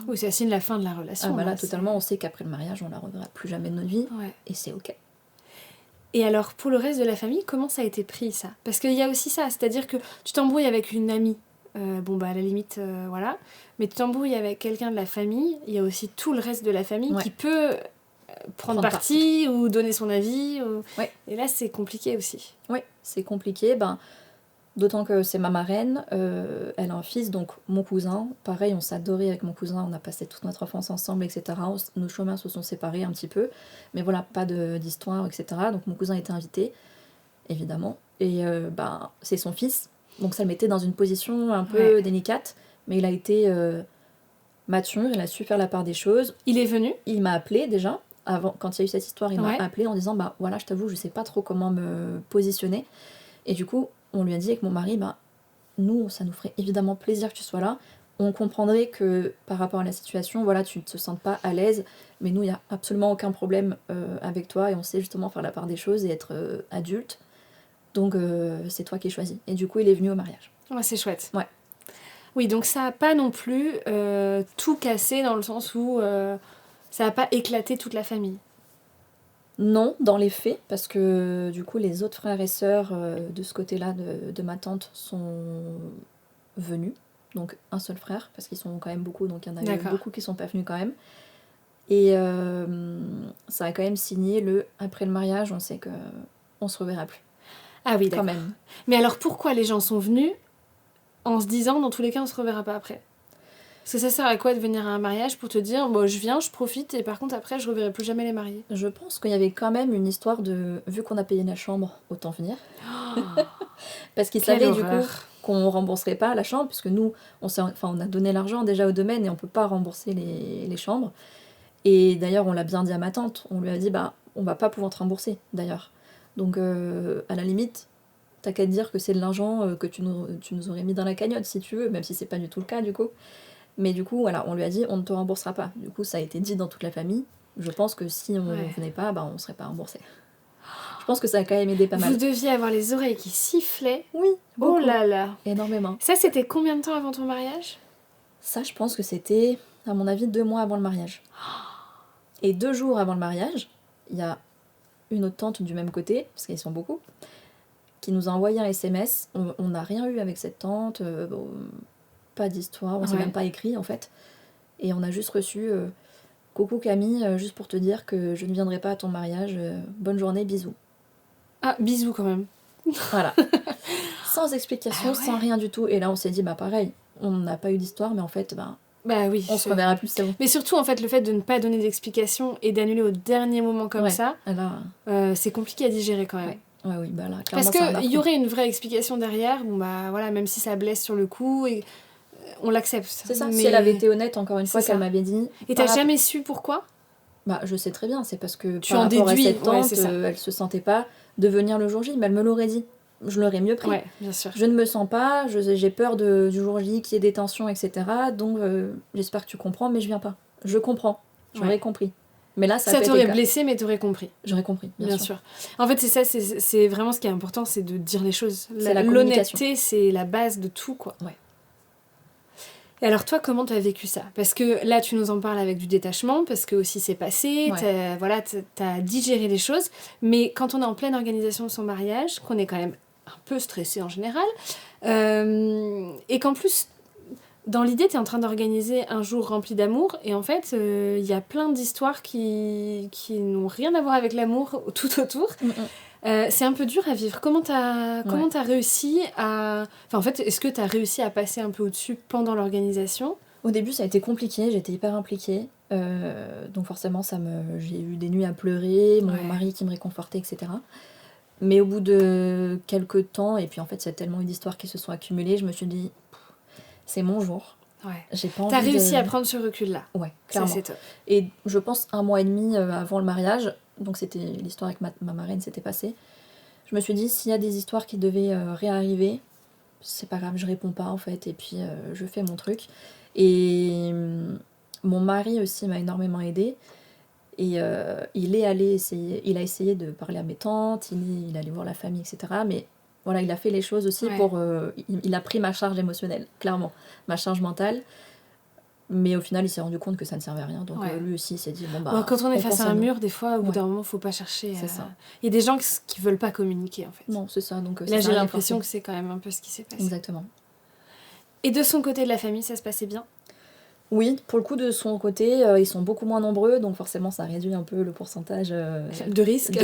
Oui, ça signe la fin de la relation. Ah, voilà, là, totalement, on sait qu'après le mariage, on la reverra plus jamais de notre vie, Ouais. et c'est ok. Et alors, pour le reste de la famille, comment ça a été pris, ça? Parce qu'il y a aussi ça, c'est-à-dire que tu t'embrouilles avec une amie, à la limite, voilà, mais tu t'embrouilles avec quelqu'un de la famille, il y a aussi tout le reste de la famille Ouais. qui peut prendre parti ou donner son avis, Ouais. et là, c'est compliqué aussi. Oui, c'est compliqué. D'autant que c'est ma marraine, elle a un fils, donc mon cousin. Pareil, on s'adorait avec mon cousin, on a passé toute notre enfance ensemble, etc. Nos chemins se sont séparés un petit peu, mais voilà, pas d'histoire, etc. Donc mon cousin était invité, évidemment. Et c'est son fils, donc ça le mettait dans une position un peu délicate, mais il a été mature, il a su faire la part des choses. Il est venu ? Il m'a appelé déjà, avant, quand il y a eu cette histoire, il m'a appelé en disant voilà, je t'avoue, je sais pas trop comment me positionner. Et du coup, on lui a dit avec mon mari, nous, ça nous ferait évidemment plaisir que tu sois là. On comprendrait que par rapport à la situation, voilà, tu ne te sens pas à l'aise, mais nous, il n'y a absolument aucun problème avec toi et on sait justement faire la part des choses et être adulte. Donc, c'est toi qui choisis. Et du coup, il est venu au mariage. Ouais, c'est chouette. Ouais. Oui, donc ça n'a pas non plus tout cassé dans le sens où ça n'a pas éclaté toute la famille. Non, dans les faits, parce que du coup, les autres frères et sœurs de ce côté-là de ma tante sont venus. Donc, un seul frère, parce qu'ils sont quand même beaucoup, donc il y en a beaucoup qui sont pas venus quand même. Et ça a quand même signé après le mariage, on sait qu'on se reverra plus. Ah oui, d'accord. Quand même. Mais alors pourquoi les gens sont venus en se disant, dans tous les cas, on se reverra pas après ? Parce que ça sert à quoi de venir à un mariage pour te dire, je viens, je profite, et par contre après, je reverrai plus jamais les mariés ? Je pense qu'il y avait quand même une histoire vu qu'on a payé la chambre, autant venir. Parce qu'ils savaient du coup qu'on rembourserait pas la chambre, puisque nous, on a donné l'argent déjà au domaine et on peut pas rembourser les chambres. Et d'ailleurs, on l'a bien dit à ma tante, on lui a dit, on va pas pouvoir te rembourser, d'ailleurs. Donc, à la limite, t'as qu'à te dire que c'est de l'argent que tu nous aurais mis dans la cagnotte, si tu veux, même si c'est pas du tout le cas, du coup. Mais du coup, voilà, on lui a dit, on ne te remboursera pas. Du coup, ça a été dit dans toute la famille. Je pense que si on venait pas, on serait pas remboursé. Je pense que ça a quand même aidé pas mal. Vous deviez avoir les oreilles qui sifflaient. Oui, beaucoup. Oh là là. Énormément. Ça, c'était combien de temps avant ton mariage ? Ça, je pense que c'était, à mon avis, 2 mois avant le mariage. Et 2 jours avant le mariage, il y a une autre tante du même côté, parce qu'ils sont beaucoup, qui nous a envoyé un SMS. On n'a rien eu avec cette tante, pas d'histoire, on s'est même pas écrit en fait. Et on a juste reçu coucou Camille, juste pour te dire que je ne viendrai pas à ton mariage, bonne journée, bisous. Ah, bisous quand même. Voilà. Sans explication, sans rien du tout. Et là on s'est dit, pareil, on n'a pas eu d'histoire, mais en fait, oui, on se reverra plus, c'est bon. Mais surtout, en fait, le fait de ne pas donner d'explication et d'annuler au dernier moment comme ça, c'est compliqué à digérer quand même. Ouais, oui, là, clairement, parce qu'il y aurait une vraie explication derrière, voilà, même si ça blesse sur le coup, et on l'accepte. C'est ça, si elle avait été honnête, encore une fois, qu'elle m'avait dit... Et t'as jamais su pourquoi ? Je sais très bien, c'est parce que tu en déduis, à cette tante, elle se sentait pas de venir le jour J, mais elle me l'aurait dit. Je l'aurais mieux pris. Ouais, bien sûr. Je ne me sens pas, j'ai peur du jour J, qu'il y ait des tensions, etc. Donc j'espère que tu comprends, mais je viens pas. Je comprends, j'aurais compris. Mais là, ça t'aurait blessé, mais t'aurais compris. J'aurais compris, bien sûr. En fait, c'est ça, c'est vraiment ce qui est important, c'est de dire les choses. La l'honnêteté, c'est la base de tout, quoi. Ouais. Et alors toi, comment t'as vécu ça ? Parce que là, tu nous en parles avec du détachement, parce que aussi c'est passé, t'as digéré les choses, mais quand on est en pleine organisation de son mariage, qu'on est quand même un peu stressé en général, et qu'en plus, dans l'idée, t'es en train d'organiser un jour rempli d'amour, et en fait, il y a plein d'histoires qui n'ont rien à voir avec l'amour tout autour. C'est un peu dur à vivre. Comment t'as réussi à... Enfin, en fait, est-ce que t'as réussi à passer un peu au-dessus pendant l'organisation ? Au début, ça a été compliqué, j'étais hyper impliquée. Donc forcément, j'ai eu des nuits à pleurer, mon mari qui me réconfortait, etc. Mais au bout de quelques temps, et puis en fait, il y a tellement eu d'histoires qui se sont accumulées, je me suis dit, c'est mon jour. Ouais. J'ai pas envie T'as réussi à prendre ce recul-là. Ouais, clairement. Ça, c'est top. Et je pense 1 mois et demi avant le mariage, donc c'était l'histoire avec ma marraine s'était passée, je me suis dit, s'il y a des histoires qui devaient réarriver, c'est pas grave, je réponds pas en fait, et puis je fais mon truc. Et mon mari aussi m'a énormément aidée, et il a essayé de parler à mes tantes, il est allé voir la famille, etc. Mais voilà, il a fait les choses aussi pour... il a pris ma charge émotionnelle, clairement, ma charge mentale. Mais au final, il s'est rendu compte que ça ne servait à rien. Donc lui aussi, il s'est dit, quand on est face à un mur, des fois, au bout d'un moment, faut pas chercher. C'est ça. Il y a des gens qui veulent pas communiquer, en fait. Non, c'est ça. Donc, là, j'ai l'impression que c'est quand même un peu ce qui s'est passé. Exactement. Et de son côté de la famille, ça se passait bien ? Oui, pour le coup, de son côté, ils sont beaucoup moins nombreux. Donc forcément, ça réduit un peu le pourcentage... de risque.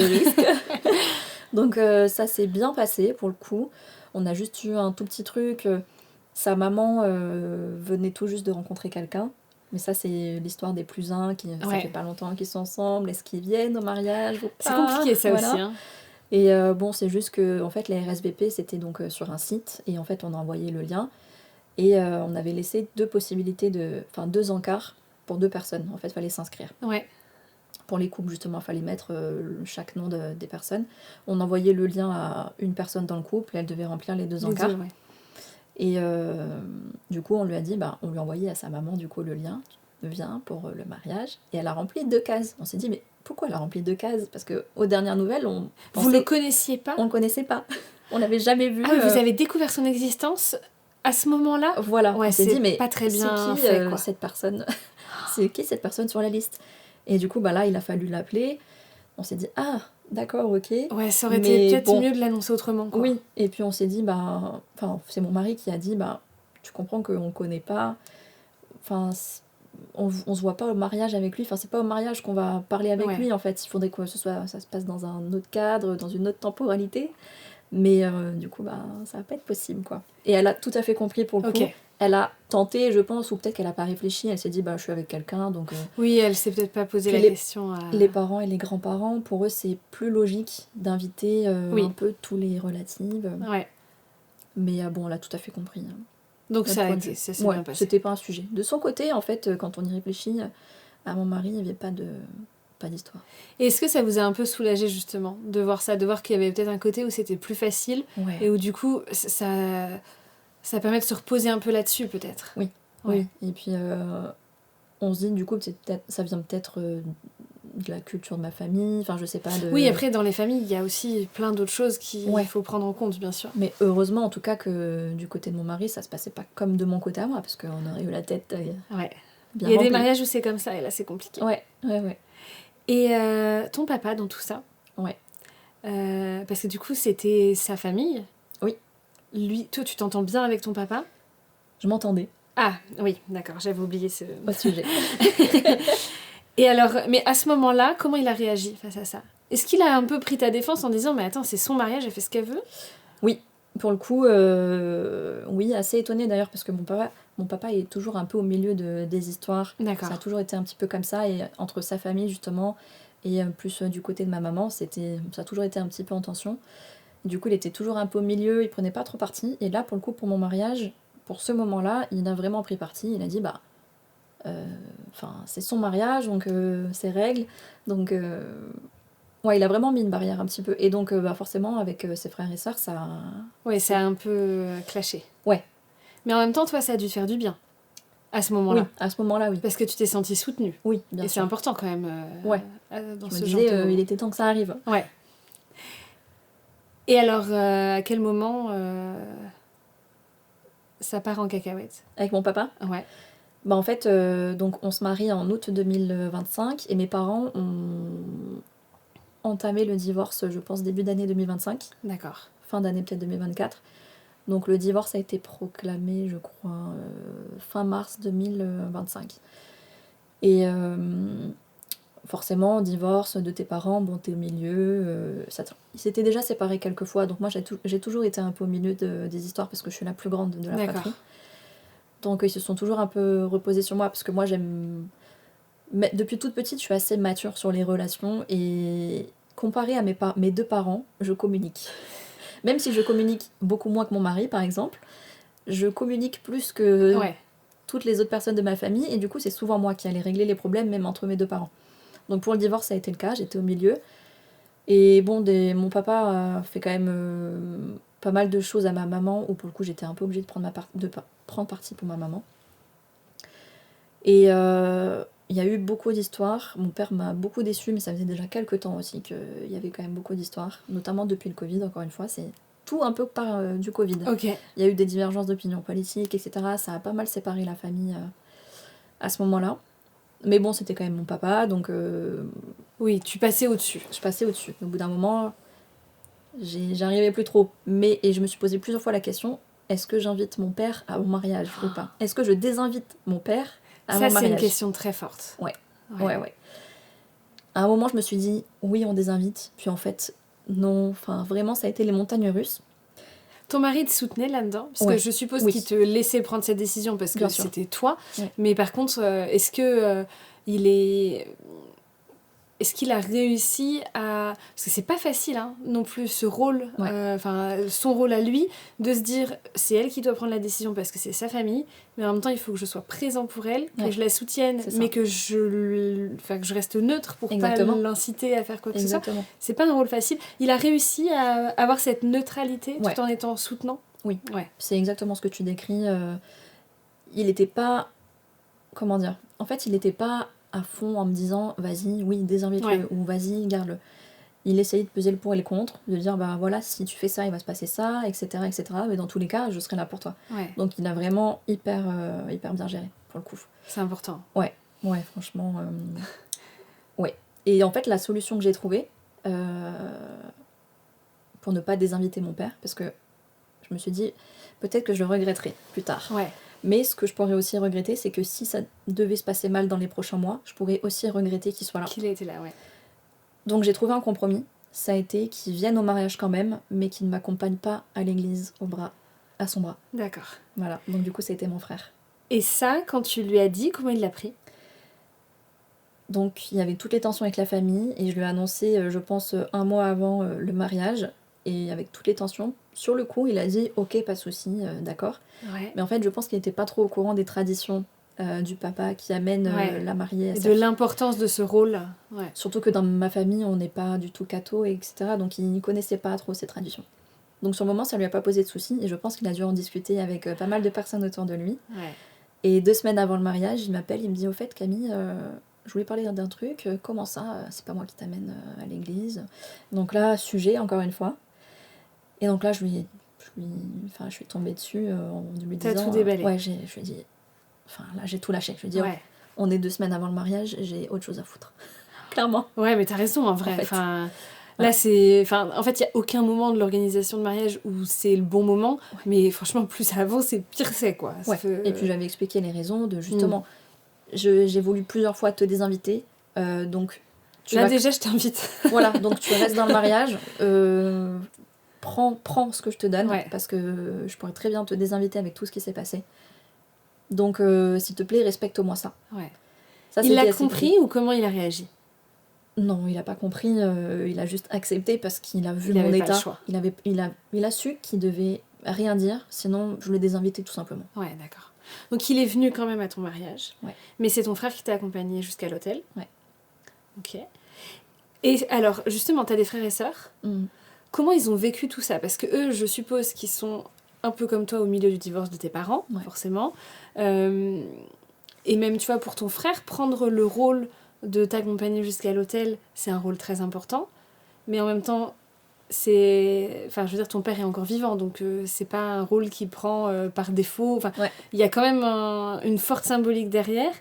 Donc ça s'est bien passé pour le coup. On a juste eu un tout petit truc. Sa maman venait tout juste de rencontrer quelqu'un. Mais ça, c'est l'histoire des plus uns qui ça Ouais. fait pas longtemps qu'ils sont ensemble. Est-ce qu'ils viennent au mariage ou C'est pas? compliqué ça Voilà. aussi. Hein. Et bon, c'est juste que en fait, la RSVP, c'était donc sur un site. Et en fait, on a envoyé le lien. Et on avait laissé deux possibilités enfin 2 encarts pour 2 personnes. En fait, il fallait s'inscrire. Ouais. Pour les couples, justement, il fallait mettre chaque nom des personnes. On envoyait le lien à une personne dans le couple et elle devait remplir les 2 encarts. Ouais. Et du coup, on lui a dit, on lui a envoyé à sa maman, du coup, le lien. Viens pour le mariage. Et elle a rempli 2 cases. On s'est dit, mais pourquoi elle a rempli 2 cases? Parce qu'aux dernières nouvelles, on pensait... Vous le connaissiez pas? On le connaissait pas. On l'avait jamais vu. Ah oui, vous avez découvert son existence à ce moment-là? Voilà, Ouais, on s'est dit, mais pas très bien c'est qui fait, quoi. cette personne? C'est qui cette personne sur la liste? Et du coup, là, il a fallu l'appeler. On s'est dit, ah, d'accord, ok. Ouais, ça aurait été peut-être mieux de l'annoncer autrement, quoi. Oui, et puis on s'est dit, c'est mon mari qui a dit, tu comprends qu'on le connaît pas. Enfin, on se voit pas au mariage avec lui. Enfin, c'est pas au mariage qu'on va parler avec lui, en fait. Il faudrait que ça se passe dans un autre cadre, dans une autre temporalité. Mais du coup, ça va pas être possible, quoi. Et elle a tout à fait compris pour le coup. Elle a tenté, je pense, ou peut-être qu'elle a pas réfléchi. Elle s'est dit, je suis avec quelqu'un, donc... Oui, elle s'est peut-être pas posé la question. Les parents et les grands-parents, pour eux, c'est plus logique d'inviter un peu tous les relatives. Ouais. Mais bon, elle a tout à fait compris. Donc ça s'est bien passé. C'était pas un sujet. De son côté, en fait, quand on y réfléchit, à mon mari, il n'y avait pas d'histoire. Et est-ce que ça vous a un peu soulagé, justement, de voir ça, de voir qu'il y avait peut-être un côté où c'était plus facile, et où du coup, ça permet de se reposer un peu là-dessus, peut-être? Oui. Oui. Et puis, on se dit, du coup, ça vient peut-être de la culture de ma famille, enfin, je sais pas. Oui, après, dans les familles, il y a aussi plein d'autres choses qu'il faut prendre en compte, bien sûr. Mais heureusement, en tout cas, que du côté de mon mari, ça se passait pas comme de mon côté à moi, parce qu'on aurait eu la tête bien il y a des mariages où c'est comme ça, et là, c'est compliqué. Ouais. Et ton papa, dans tout ça? Ouais. Parce que du coup, c'était sa famille? Oui. Lui, toi, tu t'entends bien avec ton papa? Je m'entendais. Ah, oui, d'accord, j'avais oublié ce sujet. Et alors, mais à ce moment-là, comment il a réagi face à ça? Est-ce qu'il a un peu pris ta défense en disant, mais attends, c'est son mariage, elle fait ce qu'elle veut? Oui, pour le coup, oui, assez étonnée d'ailleurs, parce que mon papa est toujours un peu au milieu des histoires. D'accord. Ça a toujours été un petit peu comme ça, et entre sa famille justement, et plus du côté de ma maman, ça a toujours été un petit peu en tension. Du coup, il était toujours un peu au milieu, il prenait pas trop parti, et là, pour le coup, pour mon mariage, pour ce moment-là, il a vraiment pris parti, il a dit, c'est son mariage, donc ses règles, donc il a vraiment mis une barrière un petit peu, et donc forcément avec ses frères et sœurs, ça... Ouais, ça a un peu clashé. Ouais. Mais en même temps, toi, ça a dû te faire du bien, à ce moment-là. Oui, à ce moment-là, oui. Parce que tu t'es sentie soutenue. Oui, bien sûr. Et c'est important quand même dans ce genre de... il était temps que ça arrive. Ouais. Et alors, à quel moment ça part en cacahuète? Avec mon papa? Ouais. En fait, donc on se marie en août 2025 et mes parents ont entamé le divorce, je pense, début d'année 2025. D'accord. Fin d'année peut-être 2024. Donc le divorce a été proclamé, je crois, fin mars 2025. Et forcément, divorce de tes parents, t'es au milieu. Ils s'étaient déjà séparés quelques fois, donc moi j'ai toujours été un peu au milieu des histoires parce que je suis la plus grande de la fratrie. Donc ils se sont toujours un peu reposés sur moi parce que moi mais depuis toute petite je suis assez mature sur les relations et comparé à mes 2 parents, je communique. Même si je communique beaucoup moins que mon mari par exemple, je communique plus que toutes les autres personnes de ma famille et du coup c'est souvent moi qui allais régler les problèmes même entre mes 2 parents. Donc pour le divorce ça a été le cas, j'étais au milieu. Et mon papa a fait quand même pas mal de choses à ma maman, où pour le coup j'étais un peu obligée de prendre parti pour ma maman. Et il y a eu beaucoup d'histoires. Mon père m'a beaucoup déçue, mais ça faisait déjà quelques temps aussi qu'il y avait quand même beaucoup d'histoires, notamment depuis le Covid, encore une fois. C'est tout un peu par du Covid. Okay. Il y a eu des divergences d'opinion politique, etc. Ça a pas mal séparé la famille à ce moment-là. Mais bon, c'était quand même mon papa, donc... Oui, tu passais au-dessus. Je passais au-dessus. Au bout d'un moment, j'arrivais plus trop. Et je me suis posé plusieurs fois la question, est-ce que j'invite mon père à mon mariage ou pas? Est-ce que je désinvite mon père à mon mariage? Ça, c'est une question très forte. Ouais. À un moment, je me suis dit, oui, on désinvite. Puis en fait, non, enfin vraiment ça a été les montagnes russes. Ton mari te soutenait là-dedans? Parce Ouais. que je suppose Oui. qu'il te laissait prendre cette décision parce que Bien sûr. c'était toi. Ouais. Mais par contre, est-ce que il est... Est-ce qu'il a réussi à... Parce que c'est pas facile hein, non plus ce rôle, Ouais. son rôle à lui, de se dire c'est elle qui doit prendre la décision parce que c'est sa famille, mais en même temps il faut que je sois présent pour elle, que Ouais. je la soutienne, C'est ça. mais que que je reste neutre pour Exactement. pas l'inciter à faire quoi que ce soit. Exactement. C'est pas un rôle facile. Il a réussi à avoir cette neutralité Ouais. tout en étant soutenant. Oui. Ouais. C'est exactement ce que tu décris. Il était pas... Comment dire? En fait, il était pas à fond en me disant vas-y, oui, désinvite-le, ou vas-y, garde-le. Il essayait de peser le pour et le contre, de dire bah voilà, si tu fais ça, il va se passer ça, etc. etc. Mais dans tous les cas, je serai là pour toi. Ouais. Donc il a vraiment hyper bien géré, pour le coup. C'est important. Ouais, franchement. Ouais. Et en fait, la solution que j'ai trouvée, pour ne pas désinviter mon père, parce que je me suis dit, peut-être que je le regretterai plus tard. Ouais. Mais ce que je pourrais aussi regretter, c'est que si ça devait se passer mal dans les prochains mois, je pourrais aussi regretter qu'il soit là. Qu'il a été là, ouais. Donc j'ai trouvé un compromis. Ça a été qu'il vienne au mariage quand même, mais qu'il ne m'accompagne pas à l'église, à son bras. D'accord. Voilà, donc du coup, c'était mon frère. Et ça, quand tu lui as dit, comment il l'a pris? Donc il y avait toutes les tensions avec la famille, et je lui ai annoncé, je pense, un mois avant le mariage. Et avec toutes les tensions, sur le coup, il a dit ok, pas de souci, d'accord. Ouais. Mais en fait, je pense qu'il n'était pas trop au courant des traditions du papa qui amène la mariée à Et sa de fille. l'importance de ce rôle. Ouais. Surtout que dans ma famille, on n'est pas du tout catho, etc. Donc il ne connaissait pas trop ces traditions. Donc sur le moment, ça lui a pas posé de soucis, et je pense qu'il a dû en discuter avec pas mal de personnes autour de lui. Ouais. Et 2 semaines avant le mariage, il m'appelle, il me dit au fait, Camille, je voulais parler d'un truc, comment ça, c'est pas moi qui t'amène à l'église. Donc là, sujet, encore une fois. Et donc là, je suis tombée dessus en lui disant... T'as tout déballé. Ouais, je lui ai dit... Enfin, là, j'ai tout lâché. Je lui ai dit, Ouais. on est 2 semaines avant le mariage, j'ai autre chose à foutre. Clairement. Ouais, mais t'as raison, en vrai. En fait. Enfin, Voilà. là, c'est... Enfin, en fait, il n'y a aucun moment de l'organisation de mariage où c'est le bon moment, mais franchement, plus ça avance, et pire c'est, quoi. Ça Ouais. fait- Et puis j'avais expliqué les raisons de justement... J'ai voulu plusieurs fois te désinviter, donc... Là, déjà, je t'invite. Voilà, donc tu restes dans le mariage, prends ce que je te donne, Ouais. parce que je pourrais très bien te désinviter avec tout ce qui s'est passé. Donc, s'il te plaît, respecte-moi ça. Ouais. Ça, Il c'était l'a assez compris ou comment il a réagi? Non, il a pas compris, il a juste accepté parce qu'il a vu Il mon avait pas état. le choix. Il a su qu'il devait rien dire, sinon je le désinvitais tout simplement. Ouais, d'accord. Donc, il est venu quand même à ton mariage. Ouais. Mais c'est ton frère qui t'a accompagné jusqu'à l'hôtel. Ouais. Ok. Et alors, justement, t'as des frères et sœurs. Comment ils ont vécu tout ça? Parce que eux, je suppose qu'ils sont un peu comme toi au milieu du divorce de tes parents, Ouais. forcément. Et même, tu vois, pour ton frère, prendre le rôle de t'accompagner jusqu'à l'hôtel, c'est un rôle très important. Mais en même temps, c'est... Enfin, je veux dire, ton père est encore vivant, donc c'est pas un rôle qu'il prend par défaut. Enfin, Ouais. il y a quand même une forte symbolique derrière.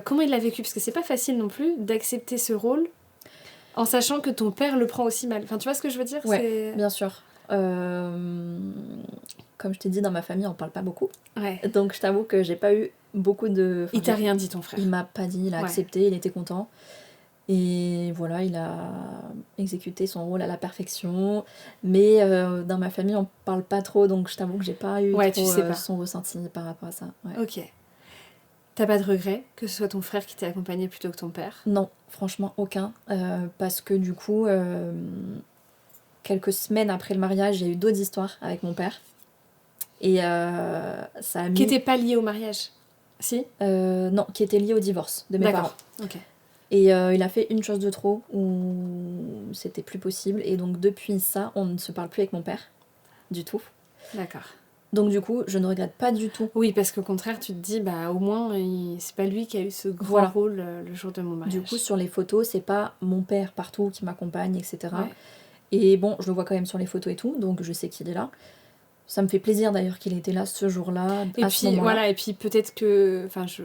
Comment il l'a vécu? Parce que c'est pas facile non plus d'accepter ce rôle en sachant que ton père le prend aussi mal. Enfin, tu vois ce que je veux dire? Ouais, C'est... bien sûr. Comme je t'ai dit, dans ma famille, on parle pas beaucoup. Ouais. Donc je t'avoue que j'ai pas eu beaucoup de... Il t'a rien dit, ton frère? Il m'a pas dit, il a Ouais. accepté, il était content. Et voilà, il a exécuté son rôle à la perfection. Mais dans ma famille, on parle pas trop, donc je t'avoue que j'ai pas eu Ouais, trop tu sais pas. son ressenti par rapport à ça. Ouais. Ok. T'as pas de regret que ce soit ton frère qui t'ait accompagné plutôt que ton père? Non, franchement, aucun. Parce que du coup, quelques semaines après le mariage, j'ai eu d'autres histoires avec mon père. Et ça a mis... Qui était pas lié au mariage? Si? Non, qui était lié au divorce de mes parents. D'accord. Ok. Et il a fait une chose de trop où c'était plus possible. Et donc depuis ça, on ne se parle plus avec mon père. Du tout. D'accord. Donc du coup, je ne regrette pas du tout. Oui, parce qu'au contraire, tu te dis, bah au moins, c'est pas lui qui a eu ce grand Voilà. rôle le jour de mon mariage. Du coup, sur les photos, c'est pas mon père partout qui m'accompagne, etc. Ouais. Et bon, je le vois quand même sur les photos et tout, donc je sais qu'il est là. Ça me fait plaisir d'ailleurs qu'il ait été là ce jour-là, Et à ce puis moment-là. voilà, et puis peut-être que, enfin, je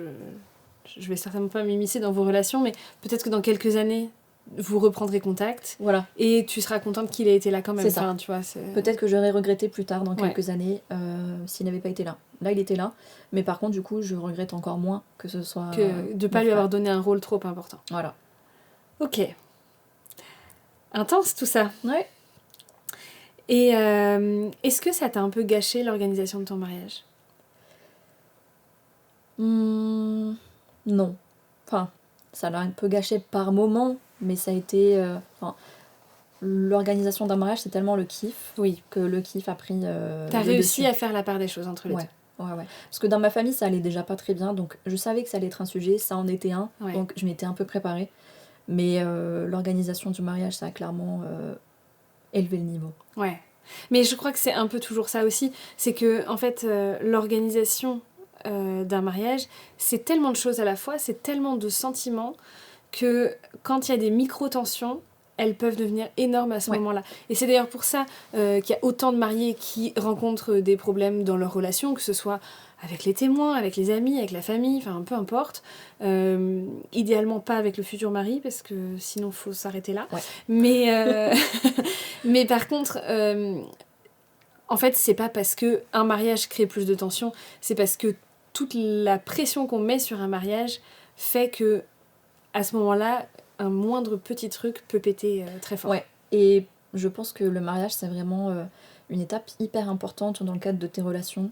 vais certainement pas m'immiscer dans vos relations, mais peut-être que dans quelques années, vous reprendrez contact Voilà. et tu seras contente qu'il ait été là quand même. C'est ça. Enfin, tu vois, c'est... Peut-être que j'aurais regretté plus tard, dans Ouais. quelques années, s'il n'avait pas été là. Là, il était là, mais par contre, du coup, je regrette encore moins que ce soit... que de pas mon lui frère. avoir donné un rôle trop important. Voilà. Ok. Intense tout ça. Ouais. Et est-ce que ça t'a un peu gâché l'organisation de ton mariage ? Non. Enfin, ça l'a un peu gâché par moment, mais ça a été... l'organisation d'un mariage, c'est tellement le kiff Oui. que le kiff a pris T'as le réussi dessus. à faire la part des choses entre les Ouais. deux. Ouais. Parce que dans ma famille, ça allait déjà pas très bien, donc je savais que ça allait être un sujet, ça en était un, Ouais. donc je m'étais un peu préparée. Mais l'organisation du mariage, ça a clairement élevé le niveau. Ouais. Mais je crois que c'est un peu toujours ça aussi. C'est que, en fait, l'organisation d'un mariage, c'est tellement de choses à la fois, c'est tellement de sentiments que quand il y a des micro-tensions, elles peuvent devenir énormes à ce moment-là. Et c'est d'ailleurs pour ça qu'il y a autant de mariés qui rencontrent des problèmes dans leur relation, que ce soit avec les témoins, avec les amis, avec la famille, enfin peu importe. Idéalement pas avec le futur mari, parce que sinon il faut s'arrêter là. Ouais. Mais par contre, en fait, c'est pas parce qu'un mariage crée plus de tension, c'est parce que toute la pression qu'on met sur un mariage fait que, à ce moment-là, un moindre petit truc peut péter très fort. Ouais, et je pense que le mariage, c'est vraiment une étape hyper importante dans le cadre de tes relations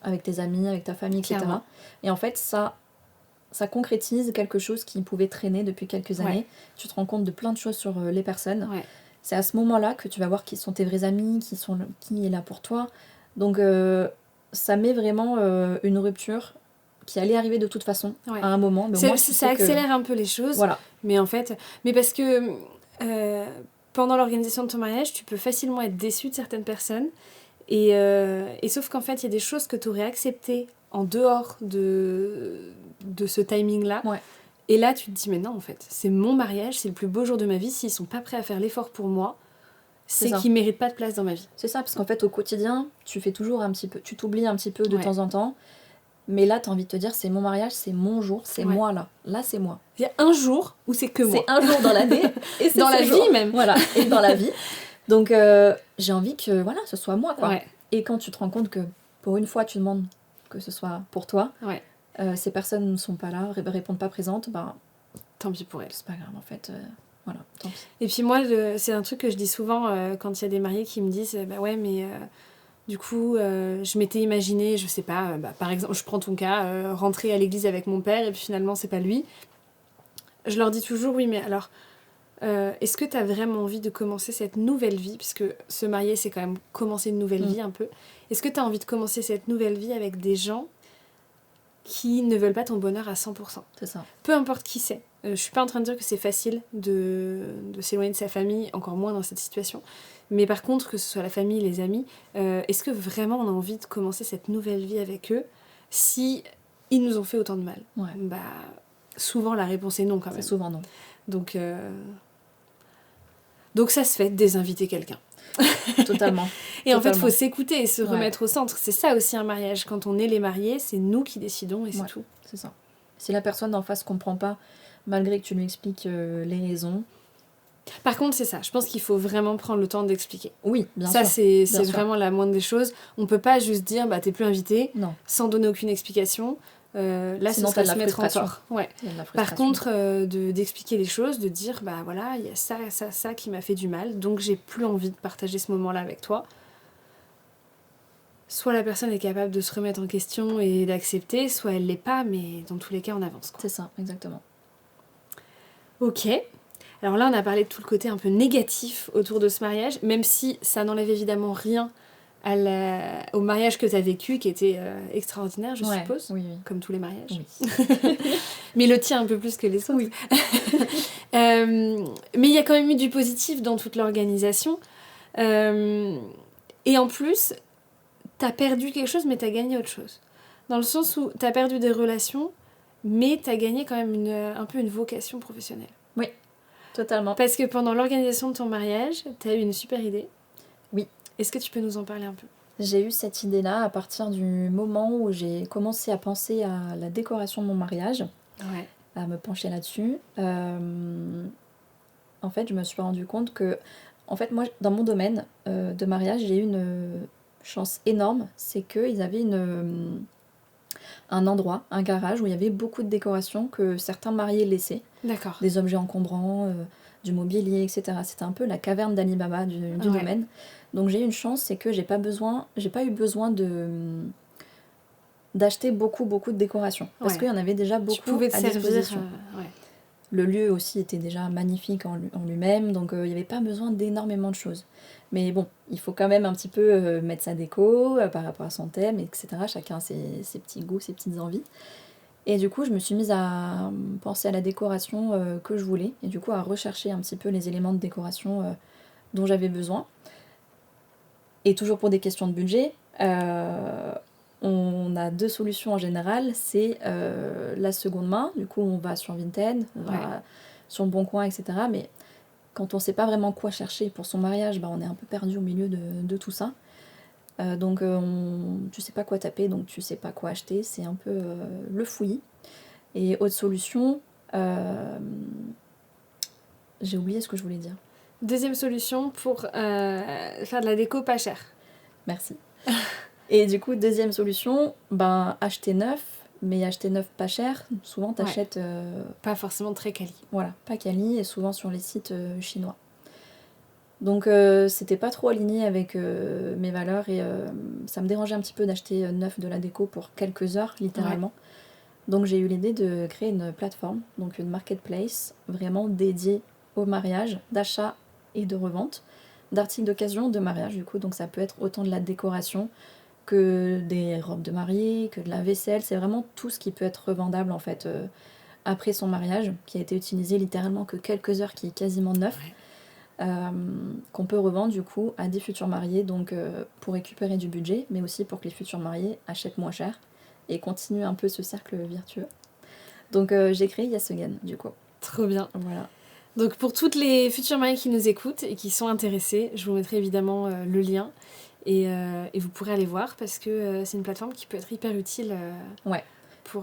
avec tes amis, avec ta famille, etc. Clairement. Et en fait, ça concrétise quelque chose qui pouvait traîner depuis quelques années. Ouais. Tu te rends compte de plein de choses sur les personnes. Ouais. C'est à ce moment-là que tu vas voir qui sont tes vrais amis, qui est là pour toi. Donc ça met vraiment une rupture qui allait arriver de toute façon à un moment. Mais moi, ça accélère un peu les choses. Voilà. Mais en fait, parce que pendant l'organisation de ton mariage, tu peux facilement être déçu de certaines personnes. Et sauf qu'en fait, il y a des choses que tu aurais acceptées en dehors de ce timing-là. Ouais. Et là, tu te dis, mais non, en fait, c'est mon mariage, c'est le plus beau jour de ma vie. S'ils sont pas prêts à faire l'effort pour moi, c'est qu'ils méritent pas de place dans ma vie. C'est ça, parce qu'en fait, au quotidien, tu fais toujours un petit peu, tu t'oublies un petit peu de temps en temps. Mais là, t'as envie de te dire, c'est mon mariage, c'est mon jour, c'est moi là. Là, c'est moi. Il y a un jour où c'est que moi. C'est un jour dans l'année. Et c'est dans la vie même. Voilà, et dans la vie. Donc, j'ai envie que ce soit moi, quoi. Ouais. Et quand tu te rends compte que, pour une fois, tu demandes que ce soit pour toi, ces personnes ne sont pas là, répondent pas présentes, tant pis pour elles. C'est pas grave, en fait. Voilà, tant pis. Et puis moi, c'est un truc que je dis souvent quand il y a des mariés qui me disent, ouais, mais... du coup, je m'étais imaginé, je sais pas, par exemple, je prends ton cas, rentrer à l'église avec mon père et puis finalement c'est pas lui. Je leur dis toujours, oui, mais alors, est-ce que t'as vraiment envie de commencer cette nouvelle vie ? Puisque se marier, c'est quand même commencer une nouvelle vie un peu. Est-ce que t'as envie de commencer cette nouvelle vie avec des gens qui ne veulent pas ton bonheur à 100% ? C'est ça. Peu importe qui c'est. Je suis pas en train de dire que c'est facile de s'éloigner de sa famille, encore moins dans cette situation. Mais par contre, que ce soit la famille, les amis, est-ce que vraiment on a envie de commencer cette nouvelle vie avec eux si ils nous ont fait autant de mal ? Souvent la réponse est non quand même. C'est souvent non. Donc ça se fait de désinviter quelqu'un. Totalement. Et en fait, il faut s'écouter et se remettre au centre. C'est ça aussi un mariage. Quand on est les mariés, c'est nous qui décidons et c'est tout. C'est ça. Si la personne en face comprend pas, malgré que tu lui expliques les raisons... Par contre, c'est ça. Je pense qu'il faut vraiment prendre le temps d'expliquer. Oui, bien sûr. Ça, c'est vraiment la moindre des choses. On peut pas juste dire, t'es plus invité, sans donner aucune explication. Là, sinon, ce serait se mettre en tort. Ouais. Par contre, d'expliquer les choses, de dire, voilà, il y a ça qui m'a fait du mal, donc j'ai plus envie de partager ce moment-là avec toi. Soit la personne est capable de se remettre en question et d'accepter, soit elle l'est pas, mais dans tous les cas, on avance. C'est ça, exactement. Ok. Alors là, on a parlé de tout le côté un peu négatif autour de ce mariage, même si ça n'enlève évidemment rien au mariage que tu as vécu, qui était extraordinaire, je suppose, comme tous les mariages. Oui. Mais le tien un peu plus que les autres. Oui. Mais il y a quand même eu du positif dans toute l'organisation. Et en plus, t'as perdu quelque chose, mais t'as gagné autre chose. Dans le sens où t'as perdu des relations, mais t'as gagné quand même un peu une vocation professionnelle. Oui. Totalement. Parce que pendant l'organisation de ton mariage, t'as eu une super idée. Oui. Est-ce que tu peux nous en parler un peu ? J'ai eu cette idée-là à partir du moment où j'ai commencé à penser à la décoration de mon mariage, à me pencher là-dessus. En fait, je me suis rendu compte que, en fait, moi, dans mon domaine de mariage, j'ai eu une chance énorme, c'est qu'ils avaient un endroit, un garage où il y avait beaucoup de décorations que certains mariés laissaient, D'accord. des objets encombrants, du mobilier, etc. C'était un peu la caverne d'Ali Baba du Ouais. domaine. Donc j'ai eu une chance, c'est que j'ai pas eu besoin d'acheter beaucoup de décorations. Parce Ouais. qu'il y en avait déjà Tu beaucoup pouvais te à servir. disposition. Ouais. Le lieu aussi était déjà magnifique en lui-même, donc il n'y avait pas besoin d'énormément de choses. Mais bon, il faut quand même un petit peu mettre sa déco par rapport à son thème, etc. Chacun ses petits goûts, ses petites envies. Et du coup, je me suis mise à penser à la décoration que je voulais, et du coup à rechercher un petit peu les éléments de décoration dont j'avais besoin. Et toujours pour des questions de budget, on a 2 solutions en général, c'est la seconde main, du coup on va sur Vinted, on va sur le Bon Coin, etc. Mais quand on sait pas vraiment quoi chercher pour son mariage, on est un peu perdu au milieu de tout ça. Donc tu sais pas quoi taper, donc tu sais pas quoi acheter, c'est un peu le fouillis. Et autre solution, j'ai oublié ce que je voulais dire. Deuxième solution pour faire de la déco pas chère. Merci. Et du coup, deuxième solution, acheter neuf, mais acheter neuf pas cher. Souvent, t'achètes Pas forcément très quali. voilà, pas quali, et souvent sur les sites chinois. Donc c'était pas trop aligné avec mes valeurs, et ça me dérangeait un petit peu d'acheter neuf de la déco pour quelques heures, littéralement. Donc j'ai eu l'idée de créer une plateforme, donc une marketplace, vraiment dédiée au mariage, d'achat et de revente, d'articles d'occasion de mariage du coup. Donc ça peut être autant de la décoration que des robes de mariée, que de la vaisselle. C'est vraiment tout ce qui peut être revendable en fait après son mariage, qui a été utilisé littéralement que quelques heures, qui est quasiment neuf. Qu'on peut revendre du coup à des futurs mariés, donc pour récupérer du budget, mais aussi pour que les futurs mariés achètent moins cher et continuent un peu ce cercle vertueux. Donc j'ai créé Yasugan du coup. Trop bien. Voilà. Donc pour toutes les futurs mariés qui nous écoutent et qui sont intéressés, je vous mettrai évidemment le lien et vous pourrez aller voir parce que c'est une plateforme qui peut être hyper utile. Ouais.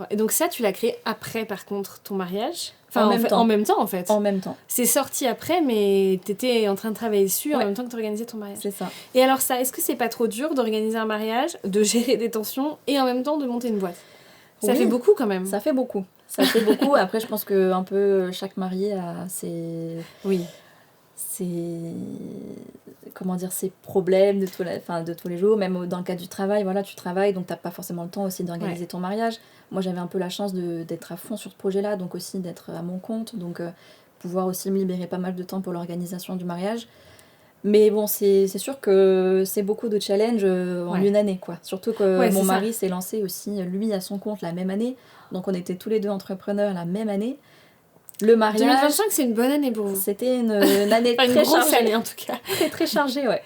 Et donc ça, tu l'as créé après par contre ton mariage. En même temps. En même temps en fait. En même temps. C'est sorti après, mais t'étais en train de travailler dessus en même temps que t'organisais ton mariage. C'est ça. Et alors ça, est-ce que c'est pas trop dur d'organiser un mariage, de gérer des tensions et en même temps de monter une boîte ? Ça fait beaucoup quand même. Ça fait beaucoup. Ça fait beaucoup. Après, je pense que un peu chaque marié a ses problèmes de tous les jours. Même dans le cadre du travail, voilà, tu travailles, donc t'as pas forcément le temps aussi d'organiser ton mariage. Moi, j'avais un peu la chance d'être à fond sur ce projet-là, donc aussi d'être à mon compte, donc pouvoir aussi me libérer pas mal de temps pour l'organisation du mariage. Mais bon, c'est sûr que c'est beaucoup de challenges en une année, quoi. Surtout que mon mari s'est lancé aussi, lui, à son compte la même année. Donc on était tous les deux entrepreneurs la même année. Le mariage... 2025, c'est une bonne année pour vous. C'était une année très chargée. Une grosse année, en tout cas. Très, très chargée, ouais.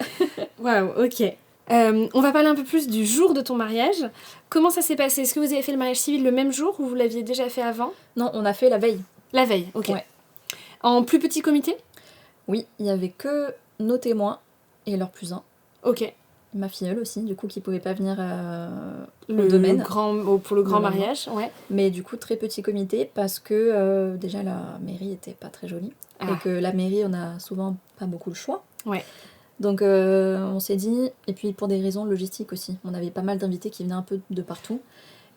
Waouh, ok. On va parler un peu plus du jour de ton mariage. Comment ça s'est passé ? Est-ce que vous avez fait le mariage civil le même jour ou vous l'aviez déjà fait avant ? Non, on a fait la veille. La veille, ok. Ouais. En plus petit comité ? Oui, il n'y avait que nos témoins et leur plus un. Ok. Ma filleule aussi, du coup, qui pouvait pas venir au domaine. Pour le grand mariage, ouais. Mais du coup, très petit comité, parce que déjà, la mairie était pas très jolie. Et que la mairie, on a souvent pas beaucoup de choix. Ouais. Donc, on s'est dit... Et puis, pour des raisons logistiques aussi. On avait pas mal d'invités qui venaient un peu de partout.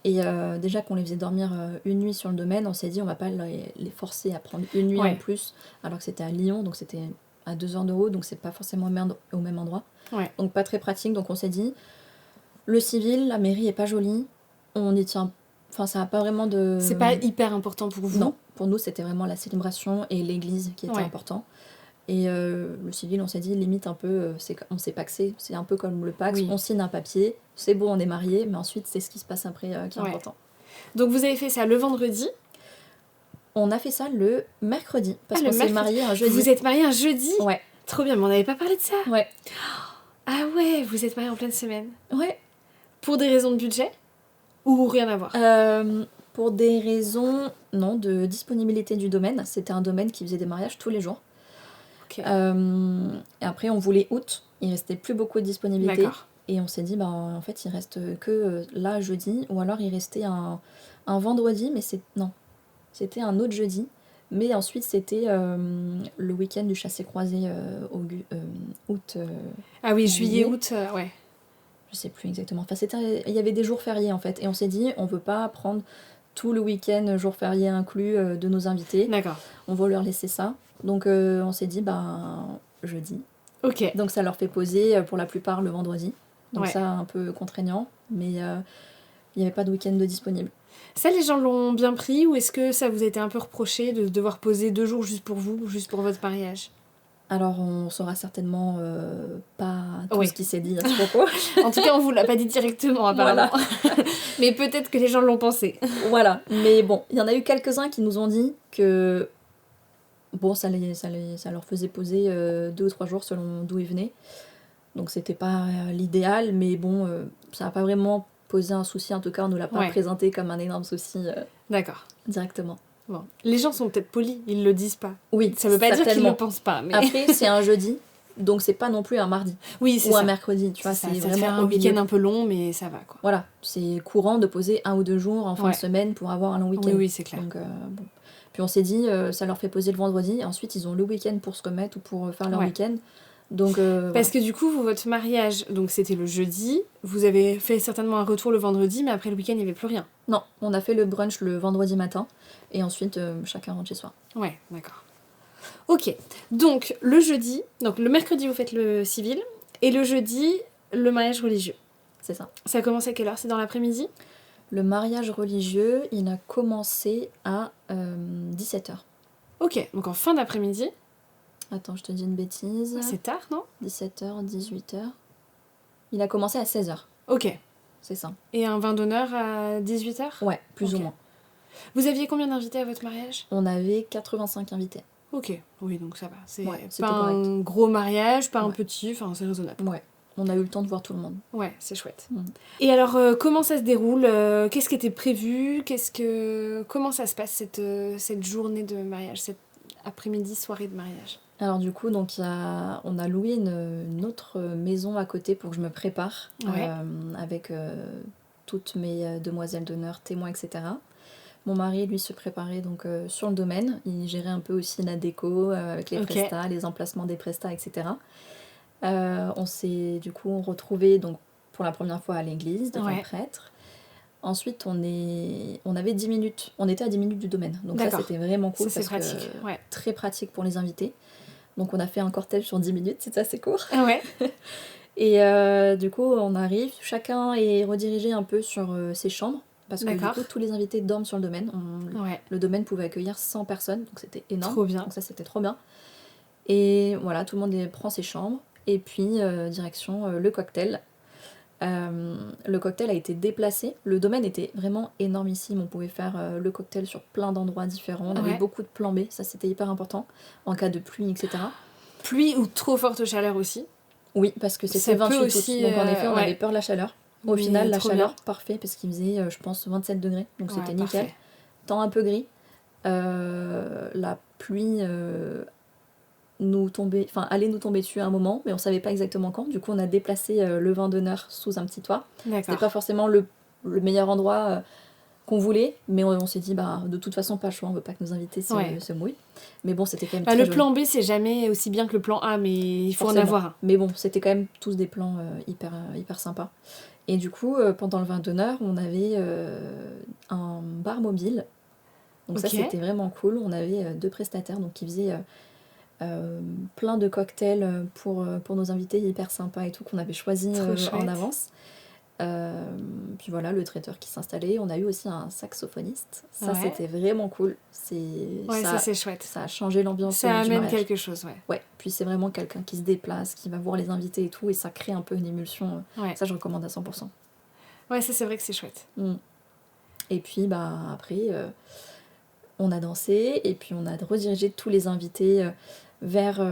Et déjà qu'on les faisait dormir une nuit sur le domaine, on s'est dit, on va pas les forcer à prendre une nuit en plus. Alors que c'était à Lyon, donc c'était... à 2 heures de route, donc c'est pas forcément au même endroit. Ouais. Donc pas très pratique, donc on s'est dit, le civil, la mairie est pas jolie, on y tient... Enfin, ça a pas vraiment de... C'est pas hyper important pour vous ? Non, pour nous c'était vraiment la célébration et l'église qui était important. Et le civil, on s'est dit, limite un peu, on s'est paxé, c'est un peu comme le Pax, on signe un papier, c'est bon, on est mariés, mais ensuite c'est ce qui se passe après qui est important. Donc vous avez fait ça le vendredi ? On a fait ça le mercredi, parce qu'on s'est mariés un jeudi. Vous êtes mariés un jeudi ? Ouais. Trop bien, mais on n'avait pas parlé de ça. Ouais. Ah ouais, vous êtes mariés en pleine semaine. Ouais. Pour des raisons de budget ? Ou rien à voir ? Pour des raisons, non, de disponibilité du domaine. C'était un domaine qui faisait des mariages tous les jours. Okay. Et après, on voulait août. Il restait plus beaucoup de disponibilité. D'accord. Et on s'est dit, en fait, il reste que là, jeudi. Ou alors, il restait un vendredi, mais c'était un autre jeudi. Mais ensuite, c'était le week-end du chassé-croisé août. Ah oui, juillet, août, ouais. je sais plus exactement. Enfin, il y avait des jours fériés en fait. Et on s'est dit, on veut pas prendre tout le week-end, jour férié inclus, de nos invités. D'accord. On va leur laisser ça. Donc on s'est dit, jeudi. Ok. Donc ça leur fait poser pour la plupart le vendredi. Donc Ouais. ça, un peu contraignant. Mais il n'y avait pas de week-end de disponible. Ça, les gens l'ont bien pris ou est-ce que ça vous a été un peu reproché de devoir poser 2 jours juste pour vous, juste pour votre mariage? Alors on saura certainement pas tout Oui. ce qui s'est dit à ce propos. En tout cas, on vous l'a pas dit directement, apparemment. Mais peut-être que les gens l'ont pensé. Voilà. Mais bon, il y en a eu quelques-uns qui nous ont dit que bon, ça leur faisait poser 2 ou 3 jours selon d'où ils venaient. Donc c'était pas l'idéal, mais bon, ça n'a pas vraiment posé un souci. En tout cas, on ne l'a pas présenté comme un énorme souci D'accord. directement. Bon. Les gens sont peut-être polis, ils le disent pas. Oui, Ça veut pas dire qu'ils le pensent pas. Mais... Après, c'est un jeudi, donc c'est pas non plus un mardi. Oui, c'est ou ça. un mercredi, tu vois. Ça C'est te vraiment fait un week-end un peu long, mais ça va, quoi. Voilà, c'est courant de poser 1 ou 2 jours en fin de semaine pour avoir un long week-end. Oui, c'est clair. Donc, bon. Puis on s'est dit, ça leur fait poser le vendredi, et ensuite ils ont le week-end pour se remettre ou pour faire leur week-end. Donc, parce que du coup, votre mariage, donc c'était le jeudi, vous avez fait certainement un retour le vendredi, mais après le week-end, il n'y avait plus rien. Non, on a fait le brunch le vendredi matin, et ensuite chacun rentre chez soi. Ouais, d'accord. Ok, donc le jeudi, donc le mercredi vous faites le civil, et le jeudi, le mariage religieux. C'est ça. Ça commence à quelle heure? C'est dans l'après-midi? Le mariage religieux, il a commencé à 17h. Ok, donc en fin d'après-midi. Attends, je te dis une bêtise. C'est tard, non? 17h, 18h. Il a commencé à 16h. Ok. C'est ça. Et un vin d'honneur à 18h? Ouais, plus ou moins. Vous aviez combien d'invités à votre mariage? On avait 85 invités. Ok, oui, donc ça va. C'est c'était pas correct. Un gros mariage, pas un petit, enfin c'est raisonnable. Ouais, on a eu le temps de voir tout le monde. Ouais, c'est chouette. Et alors, comment ça se déroule? Qu'est-ce qui était prévu? Comment ça se passe cette journée de mariage, cette après-midi, soirée de mariage? Alors du coup, donc, on a loué une autre maison à côté pour que je me prépare, avec toutes mes demoiselles d'honneur, témoins, etc. Mon mari, lui, se préparait donc sur le domaine. Il gérait un peu aussi la déco avec les prestats, les emplacements des prestats, etc. On s'est du coup retrouvés donc, pour la première fois à l'église devant le prêtre. Ensuite, on avait 10 minutes. On était à 10 minutes du domaine. Donc ça, c'était vraiment cool. Ça, c'est pratique. Très pratique pour les invités. Donc on a fait un cortège sur 10 minutes, c'était assez court. Ah ouais. Et du coup, on arrive, chacun est redirigé un peu sur ses chambres. Parce que du coup, tous les invités dorment sur le domaine. Le domaine pouvait accueillir 100 personnes, donc c'était énorme. Trop bien. Donc ça, c'était trop bien. Et voilà, tout le monde prend ses chambres. Et puis, direction le cocktail. Le cocktail a été déplacé. Le domaine était vraiment énormissime. On pouvait faire le cocktail sur plein d'endroits différents. On avait beaucoup de plans B, ça c'était hyper important, en cas de pluie, etc. Pluie ou trop forte chaleur aussi. Oui, parce que c'était 28 août. Donc en effet, on avait peur de la chaleur. Au final, la chaleur, parfait, parce qu'il faisait, je pense, 27 degrés. Donc c'était nickel. Parfait. Temps un peu gris. La pluie allait nous tomber dessus à un moment, mais on savait pas exactement quand. Du coup, on a déplacé le vin d'honneur sous un petit toit. C'était pas forcément le meilleur endroit qu'on voulait, mais on s'est dit, de toute façon, pas le choix, on veut pas que nos invités se mouillent. Mais bon, c'était quand même très le joli. plan B, c'est jamais aussi bien que le plan A, mais il faut en avoir un. Mais bon, c'était quand même tous des plans hyper sympas. Et du coup, pendant le vin d'honneur, on avait un bar mobile. Donc ça, c'était vraiment cool. On avait 2 prestataires donc, qui faisaient plein de cocktails pour nos invités, hyper sympas et tout, qu'on avait choisi en avance. Puis voilà, le traiteur qui s'installait. On a eu aussi un saxophoniste. Ça, c'était vraiment cool. Ça, c'est chouette. Ça a changé l'ambiance ça du amène mariage. quelque chose, Ouais, puis c'est vraiment quelqu'un qui se déplace, qui va voir les invités et tout, et ça crée un peu une émulsion. Ça, je recommande à 100%. Ouais, ça, c'est vrai que c'est chouette. Et puis, après, on a dansé, et puis on a redirigé tous les invités vers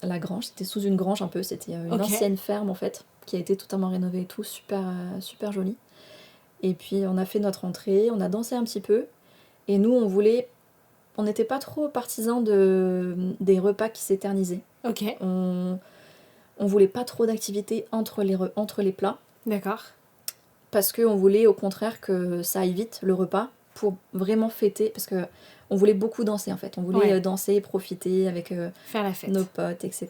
la grange. C'était sous une grange un peu, c'était une ancienne ferme en fait, qui a été totalement rénovée et tout, super jolie. Et puis on a fait notre entrée, on a dansé un petit peu, et nous on n'était pas trop partisans des repas qui s'éternisaient. On voulait pas trop d'activités entre les plats. D'accord. Parce qu'on voulait au contraire que ça aille vite, le repas, pour vraiment fêter, parce que on voulait beaucoup danser en fait, on voulait danser, profiter avec faire la fête. Nos potes, etc.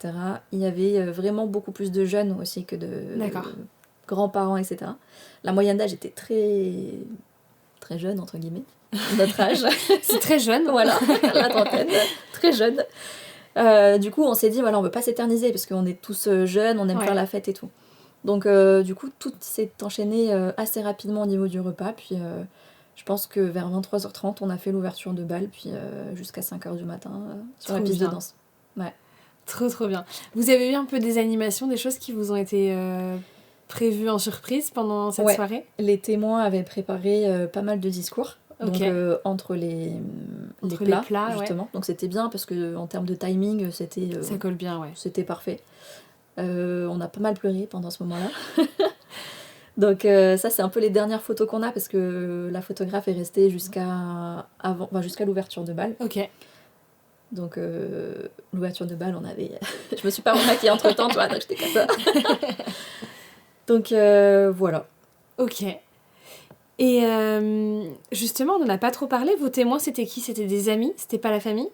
Il y avait vraiment beaucoup plus de jeunes aussi que grands-parents, etc. La moyenne d'âge était très, très jeune, entre guillemets, notre âge. C'est très jeune. Voilà, la trentaine, très jeune. Du coup, on s'est dit, voilà, on veut pas s'éterniser, parce qu'on est tous jeunes, on aime faire la fête et tout. Donc, du coup, tout s'est enchaîné assez rapidement au niveau du repas, puis je pense que vers 23h30, on a fait l'ouverture de bal, puis jusqu'à 5h du matin sur la piste de danse. Ouais. Trop bien. Vous avez eu un peu des animations, des choses qui vous ont été prévues en surprise pendant cette soirée ? Les témoins avaient préparé pas mal de discours. Donc entre les plats justement. Donc c'était bien parce que en termes de timing, c'était... ça colle bien, ouais. C'était parfait. On a pas mal pleuré pendant ce moment-là. Donc ça, c'est un peu les dernières photos qu'on a parce que la photographe est restée jusqu'à l'ouverture de bal. Ok. Donc l'ouverture de bal, on avait... je me suis pas remaquillée entre-temps, tu vois, donc j'étais comme ça. Donc voilà. Ok. Et justement, on n'en a pas trop parlé. Vos témoins, c'était qui ? C'était des amis ? C'était pas la famille ?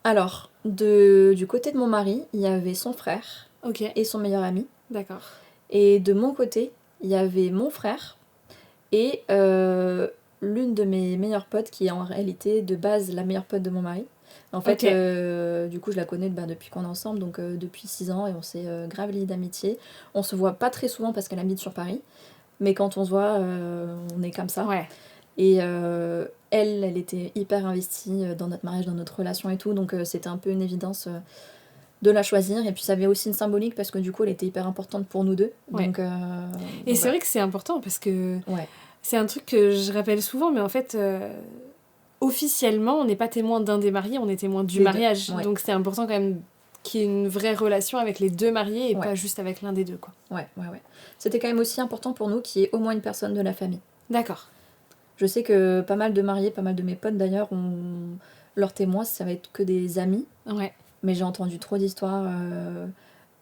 Alors, du côté de mon mari, il y avait son frère et son meilleur ami. D'accord. Et de mon côté, il y avait mon frère et l'une de mes meilleures potes qui est en réalité de base la meilleure pote de mon mari. En fait, du coup, je la connais depuis qu'on est ensemble, donc depuis 6 ans, et on s'est grave liés d'amitié. On se voit pas très souvent parce qu'elle habite sur Paris, mais quand on se voit, on est comme ça. Ouais. Et elle était hyper investie dans notre mariage, dans notre relation et tout, donc c'était un peu une évidence de la choisir. Et puis ça avait aussi une symbolique parce que du coup, elle était hyper importante pour nous deux. Ouais. Donc, et c'est vrai que c'est important parce que ouais. C'est un truc que je rappelle souvent, mais en fait, officiellement, on n'est pas témoin d'un des mariés, on est témoin du mariage. Ouais. Donc c'est important quand même qu'il y ait une vraie relation avec les deux mariés et pas juste avec l'un des deux, quoi. Ouais. C'était quand même aussi important pour nous qu'il y ait au moins une personne de la famille. D'accord. Je sais que pas mal de mariés, pas mal de mes potes d'ailleurs, leurs témoins, ça va être que des amis. Ouais. Mais j'ai entendu trop d'histoires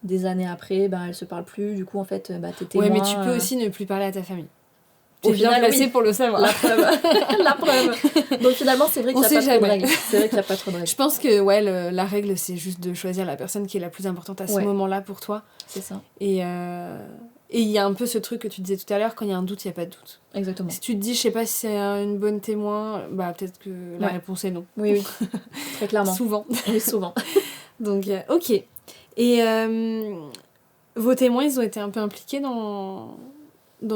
des années après, elles se parlent plus, du coup en fait, t'es témoin. Ouais, mais tu peux aussi ne plus parler à ta famille. T'es bien placé pour le savoir. La preuve. La preuve. Donc finalement, c'est vrai qu'il n'y a pas trop de règles. C'est vrai qu'il n'y a pas trop de règles. Je pense que la règle, c'est juste de choisir la personne qui est la plus importante à ce moment-là pour toi. C'est ça. Et il y a un peu ce truc que tu disais tout à l'heure, quand il y a un doute, il n'y a pas de doute. Exactement. Si tu te dis, je sais pas si c'est une bonne témoin, peut-être que la réponse est non. Oui. Très clairement. Souvent. Oui, souvent. Donc, ok. Et vos témoins, ils ont été un peu impliqués dans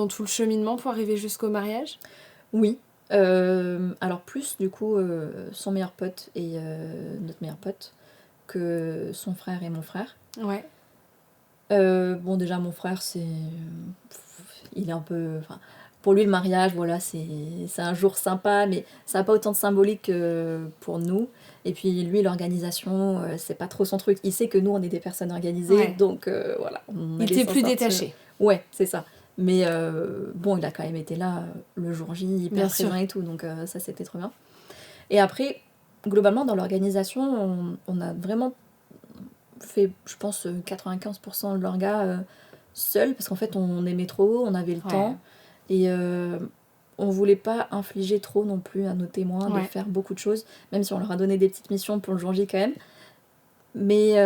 tout le cheminement pour arriver jusqu'au mariage ? Oui. Alors plus, du coup, son meilleur pote et notre meilleur pote que son frère et mon frère. Ouais. Bon, déjà, mon frère, il est un peu... Pour lui, le mariage, voilà, c'est un jour sympa, mais ça n'a pas autant de symbolique que pour nous. Et puis, lui, l'organisation, c'est pas trop son truc. Il sait que nous, on est des personnes organisées, donc voilà. Il était plus détaché. Ouais, c'est ça. Mais bon, il a quand même été là le jour J, hyper présent et tout, donc ça, c'était trop bien. Et après, globalement, dans l'organisation, on a vraiment fait, je pense, 95% de l'orga seul, parce qu'en fait, on aimait trop, on avait le temps, et on voulait pas infliger trop non plus à nos témoins de faire beaucoup de choses, même si on leur a donné des petites missions pour le jour J quand même. Mais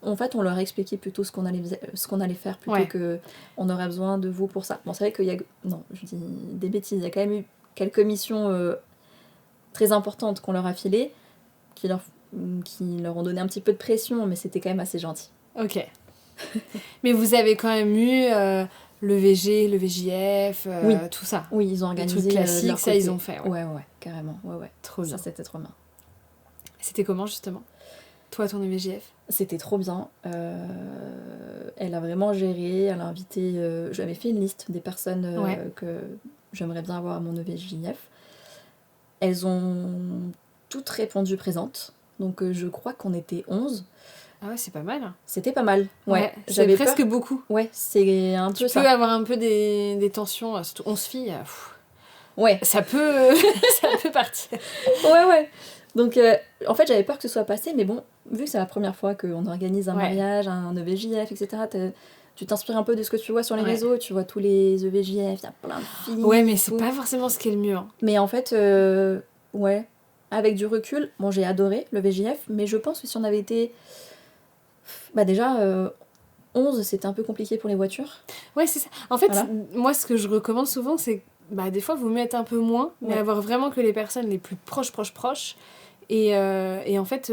en fait, on leur a expliqué plutôt ce qu'on allait faire, plutôt que on aurait besoin de vous pour ça. Bon, c'est vrai qu'il y a... Non, je dis des bêtises. Il y a quand même eu quelques missions très importantes qu'on leur a filées, qui leur ont donné un petit peu de pression, mais c'était quand même assez gentil. Ok. Mais vous avez quand même eu le VG, le VJF, tout ça. Oui, ils ont organisé les trucs classiques, ça ils ont fait. Ouais, carrément. Ouais. Trop bien. Ça, c'était trop bien. C'était comment, justement ? Toi, ton VJF ? C'était trop bien. Elle a vraiment géré, elle a invité... j'avais fait une liste des personnes que j'aimerais bien avoir à mon EVJF. Elles ont toutes répondu présentes. Donc je crois qu'on était 11. Ah ouais, c'est pas mal. C'était pas mal. Ouais, j'avais presque beaucoup. Ouais, c'est un peu ça. Tu peux avoir un peu des tensions, surtout 11 filles. Ouais. Ça peut partir. Ouais. Donc, en fait, j'avais peur que ce soit passé, mais bon, vu que c'est la première fois qu'on organise un mariage, un EVJF, etc., tu t'inspires un peu de ce que tu vois sur les réseaux, tu vois tous les EVJF, il y a plein de filles. Ouais, mais c'est pas forcément ce qui est le mieux. Hein. Mais en fait, avec du recul, bon, j'ai adoré le VJF, mais je pense que si on avait été... déjà, 11, c'était un peu compliqué pour les voitures. Ouais, c'est ça. En fait, Voilà. moi, ce que je recommande souvent, c'est des fois, vous mettez un peu moins, mais Ouais. avoir vraiment que les personnes les plus proches. Et en fait,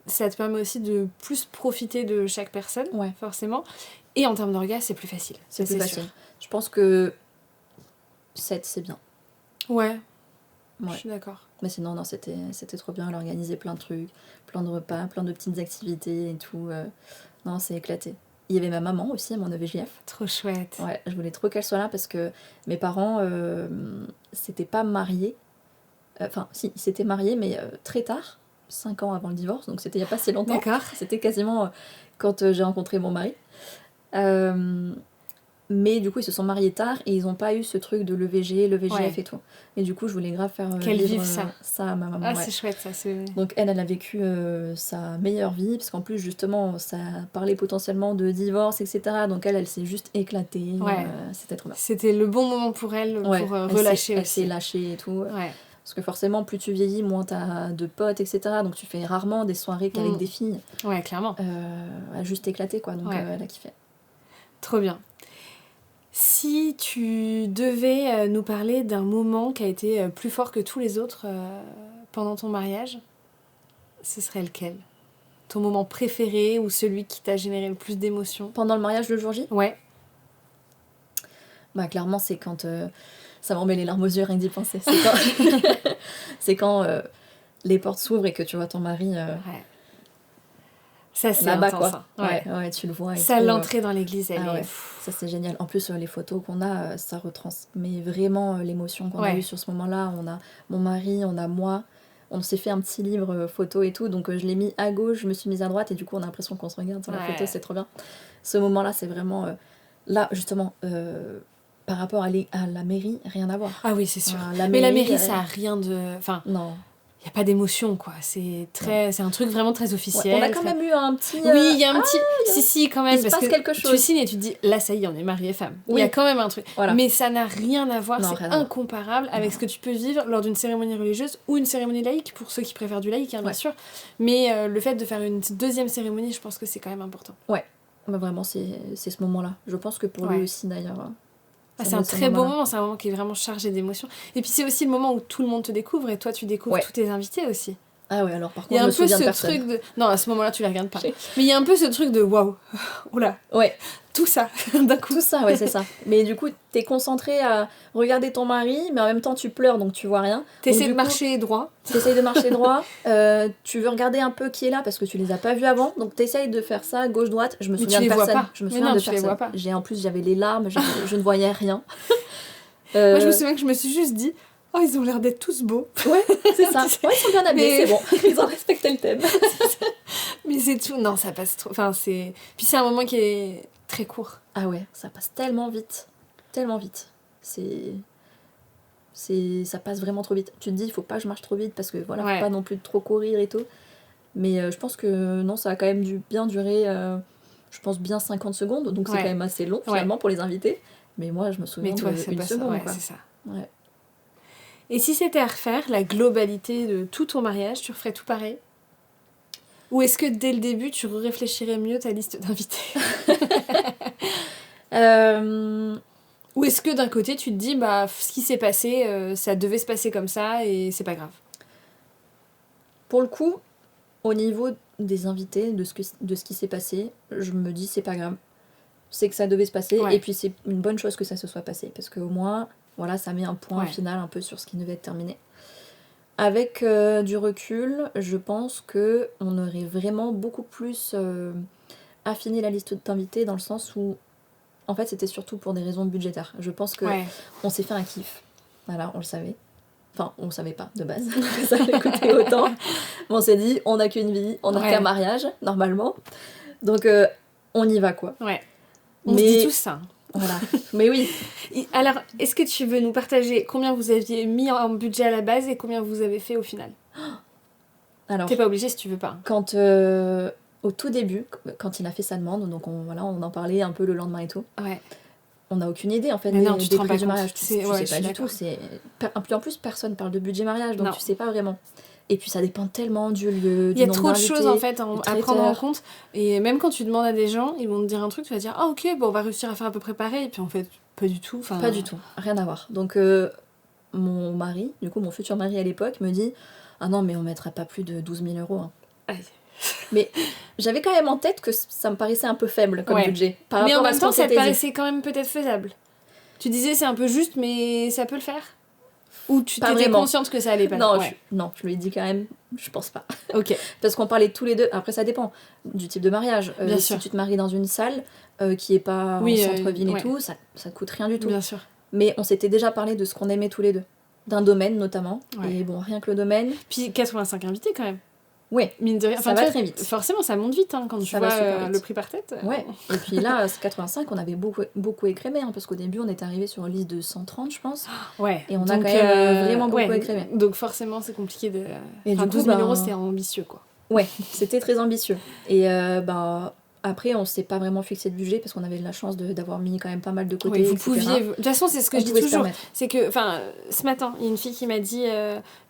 ça te permet aussi de plus profiter de chaque personne, Ouais. forcément. Et en termes d'orgasme, c'est plus facile. C'est Ça, plus facile. sûr. Je pense que 7, c'est bien. Ouais, Ouais. je suis d'accord. Mais sinon, non, c'était trop bien. Elle organisait plein de trucs, plein de repas, plein de petites activités et tout. Non, c'est éclaté. Il y avait ma maman aussi à mon EVJF. Trop chouette. Ouais, je voulais trop qu'elle soit là parce que mes parents s'étaient pas mariés. Enfin, si, ils s'étaient mariés, mais très tard, 5 ans avant le divorce, donc c'était il y a pas si longtemps. D'accord. C'était quasiment quand j'ai rencontré mon mari. Mais du coup, ils se sont mariés tard et ils n'ont pas eu ce truc de l'EVG, le VGF Ouais. et tout. Et du coup, je voulais grave faire Qu'elle vivre vive ça. à ma maman. Ah, Ouais. c'est chouette, ça. C'est... Donc elle a vécu sa meilleure vie, parce qu'en plus, justement, ça parlait potentiellement de divorce, etc. Donc elle s'est juste éclatée. Ouais. C'était trop bien. C'était le bon moment pour elle, Ouais, pour elle relâcher Elle s'est aussi. lâchée et tout. Ouais. Parce que forcément, plus tu vieillis, moins t'as de potes, etc. Donc tu fais rarement des soirées qu'avec des filles. Ouais, clairement. Elle a juste éclaté, quoi. Donc Ouais. elle a kiffé. Trop bien. Si tu devais nous parler d'un moment qui a été plus fort que tous les autres pendant ton mariage, ce serait lequel ? Ton moment préféré ou celui qui t'a généré le plus d'émotions ? Pendant le mariage le jour J, Ouais. bah clairement, c'est quand... ça m'en met les larmes aux yeux rien que d'y penser. C'est quand, c'est quand les portes s'ouvrent et que tu vois ton mari Ouais. Ça, c'est là-bas, intense. quoi. Hein. Ouais. Ouais, tu le vois. Et Ça, tout, l'entrée dans l'église, elle ah est... ouais. Ça, c'est génial. En plus, les photos qu'on a, ça retransmet vraiment l'émotion qu'on a Ouais. eue sur ce moment-là. On a mon mari, on a moi. On s'est fait un petit livre photo et tout, donc je l'ai mis à gauche, je me suis mise à droite, et du coup, on a l'impression qu'on se regarde sur la Ouais. photo, c'est trop bien. Ce moment-là, c'est vraiment... là, justement, par rapport à la mairie, rien à voir. Ah oui, c'est sûr. La Mais la mairie, ça a rien de... Enfin, non. il n'y a pas d'émotion, quoi. C'est un truc vraiment très officiel. Ouais, on a quand même eu un petit... Oui, il y a un petit... Si, quand même. il se parce passe que quelque chose. tu signes et tu te dis, là, ça y est, on est mariés femmes. Oui. Il y a quand même un truc. Voilà. Mais ça n'a rien à voir. Non, C'est rien à voir. incomparable avec ce que tu peux vivre lors d'une cérémonie religieuse ou une cérémonie laïque, pour ceux qui préfèrent du laïque, hein, bien Ouais. sûr. Mais le fait de faire une deuxième cérémonie, je pense que c'est quand même important. Bah, vraiment, c'est ce moment-là. Je pense que pour Ouais. lui aussi, d'ailleurs. Ah, ça c'est un met ce très beau moment-là. moment, c'est un moment qui est vraiment chargé d'émotions. Et puis c'est aussi le moment où tout le monde te découvre et toi tu découvres Ouais. tous tes invités aussi. Ah ouais, alors par Il y contre, a je un me peu souviens de ce personne. truc de... Non, à ce moment-là tu les regardes pas. J'ai- Mais il y a un peu ce truc de waouh, oula, Ouais, tout ça d'un coup. tout ça, ouais, c'est ça. Mais du coup, t'es concentré à regarder ton mari, mais en même temps, tu pleures, donc tu vois rien. T'essaies Donc, de du coup, marcher droit. T'essayes de marcher droit, tu veux regarder un peu qui est là parce que tu les as pas vus avant, donc t'essayes de faire ça gauche-droite. Je me Mais souviens tu de les vois personne. pas. Je me Mais souviens non, de tu les personne. vois pas. En plus, j'avais les larmes, je ne voyais rien. Moi je me souviens que je me suis juste dit, oh ils ont l'air d'être tous beaux. Ouais, c'est ça. Ouais, ils sont bien habillés, Mais- c'est bon. Ils ont respecté le thème. Mais c'est tout. Non, ça passe trop. Enfin, c'est... Puis c'est un moment qui est très court. Ah ouais, ça passe tellement vite. Tellement vite. Ça passe vraiment trop vite. Tu te dis, il faut pas que je marche trop vite parce que voilà, Ouais. faut pas non plus trop courir et tout. Mais je pense que non, ça a quand même bien durer, je pense bien 50 secondes, donc c'est Ouais. quand même assez long finalement pour les invités. Mais moi, je me souviens Mais toi, de c'est une pas ça. seconde. Ouais, Quoi. c'est ça. Ouais. Et si c'était à refaire, la globalité de tout ton mariage, tu referais tout pareil ? Ou est-ce que dès le début, tu réfléchirais mieux ta liste d'invités ? Ou est-ce que d'un côté, tu te dis, bah, ce qui s'est passé, ça devait se passer comme ça et c'est pas grave ? Pour le coup, au niveau des invités, de ce qui s'est passé, je me dis, c'est pas grave. C'est que ça devait se passer, Ouais. et puis c'est une bonne chose que ça se soit passé, parce qu'au moins, voilà, ça met un point Ouais. final un peu sur ce qui devait être terminé. Avec du recul, je pense que on aurait vraiment beaucoup plus affiné la liste d'invités, dans le sens où, en fait, c'était surtout pour des raisons budgétaires. Je pense que Ouais. on s'est fait un kiff. Voilà, on le savait. Enfin, on le savait pas, de base, que ça allait coûter autant. Mais on s'est dit, on n'a qu'une vie, on n'a Ouais. qu'un mariage, normalement. Donc, on y va, quoi. Ouais. On Mais- se dit tout ça. Voilà. Mais oui. Alors, est-ce que tu veux nous partager combien vous aviez mis en budget à la base et combien vous avez fait au final ? Alors, T'es pas obligé si tu veux pas. quand, au tout début, quand il a fait sa demande, donc on en parlait un peu le lendemain et tout, Ouais. on n'a aucune idée, en fait, Mais non, tu te des rends prix pas du compte. mariage. Tu C'est- sais ouais, je pas suis du tout. d'accord. En plus, personne parle de budget mariage, donc Non. tu sais pas vraiment. Et puis ça dépend tellement du lieu, Il y a trop de choses en fait à prendre en traiteur. compte. Et même quand tu demandes à des gens, ils vont te dire un truc, tu vas dire ah ok, bon, on va réussir à faire à peu près pareil. Et puis en fait, pas du tout. Pas du tout, rien à voir. Donc mon mari, du coup mon futur mari à l'époque, me dit ah non mais on mettra pas plus de 12 000 euros. Hein. Aïe. Mais j'avais quand même en tête que ça me paraissait un peu faible comme Ouais. budget. Par Mais en rapport à même ce temps, qu'on ça te s'était dit. paraissait quand même peut-être faisable. Tu disais c'est un peu juste, mais ça peut le faire. Ou tu Pas t'étais vraiment. consciente que ça allait pas. Non, Ouais. je lui ai dit quand même, je pense pas. Ok. Parce qu'on parlait tous les deux, après ça dépend du type de mariage. Bien si sûr. tu te maries dans une salle qui est pas Oui, en centre-ville ouais. et tout, ça te coûte rien du tout. Bien sûr. Mais on s'était déjà parlé de ce qu'on aimait tous les deux. D'un domaine notamment. Ouais. Et bon, rien que le domaine, Puis 85 invités quand même. ouais, Mine de rien. ça Enfin, va tu vois, très vite. Forcément, ça monte vite hein, quand tu Ça va vois super vite. le prix par tête. Ouais. Et puis là, ce 85, on avait beaucoup écrémé, hein, parce qu'au début, on était arrivé sur une liste de 130, je pense. Ouais. Et on a quand même vraiment beaucoup ouais. écrémé. Donc forcément, c'est compliqué de... Et Enfin, du coup, 12 000 ben, euros, c'était ambitieux, quoi. Ouais, c'était très ambitieux. Et après, on s'est pas vraiment fixé de budget, parce qu'on avait de la chance d'avoir mis quand même pas mal de côté, Oui, vous etc. pouviez... De toute façon, c'est ce que On je dis pouvait se toujours. permettre. C'est que, enfin, ce matin, il y a une fille qui m'a dit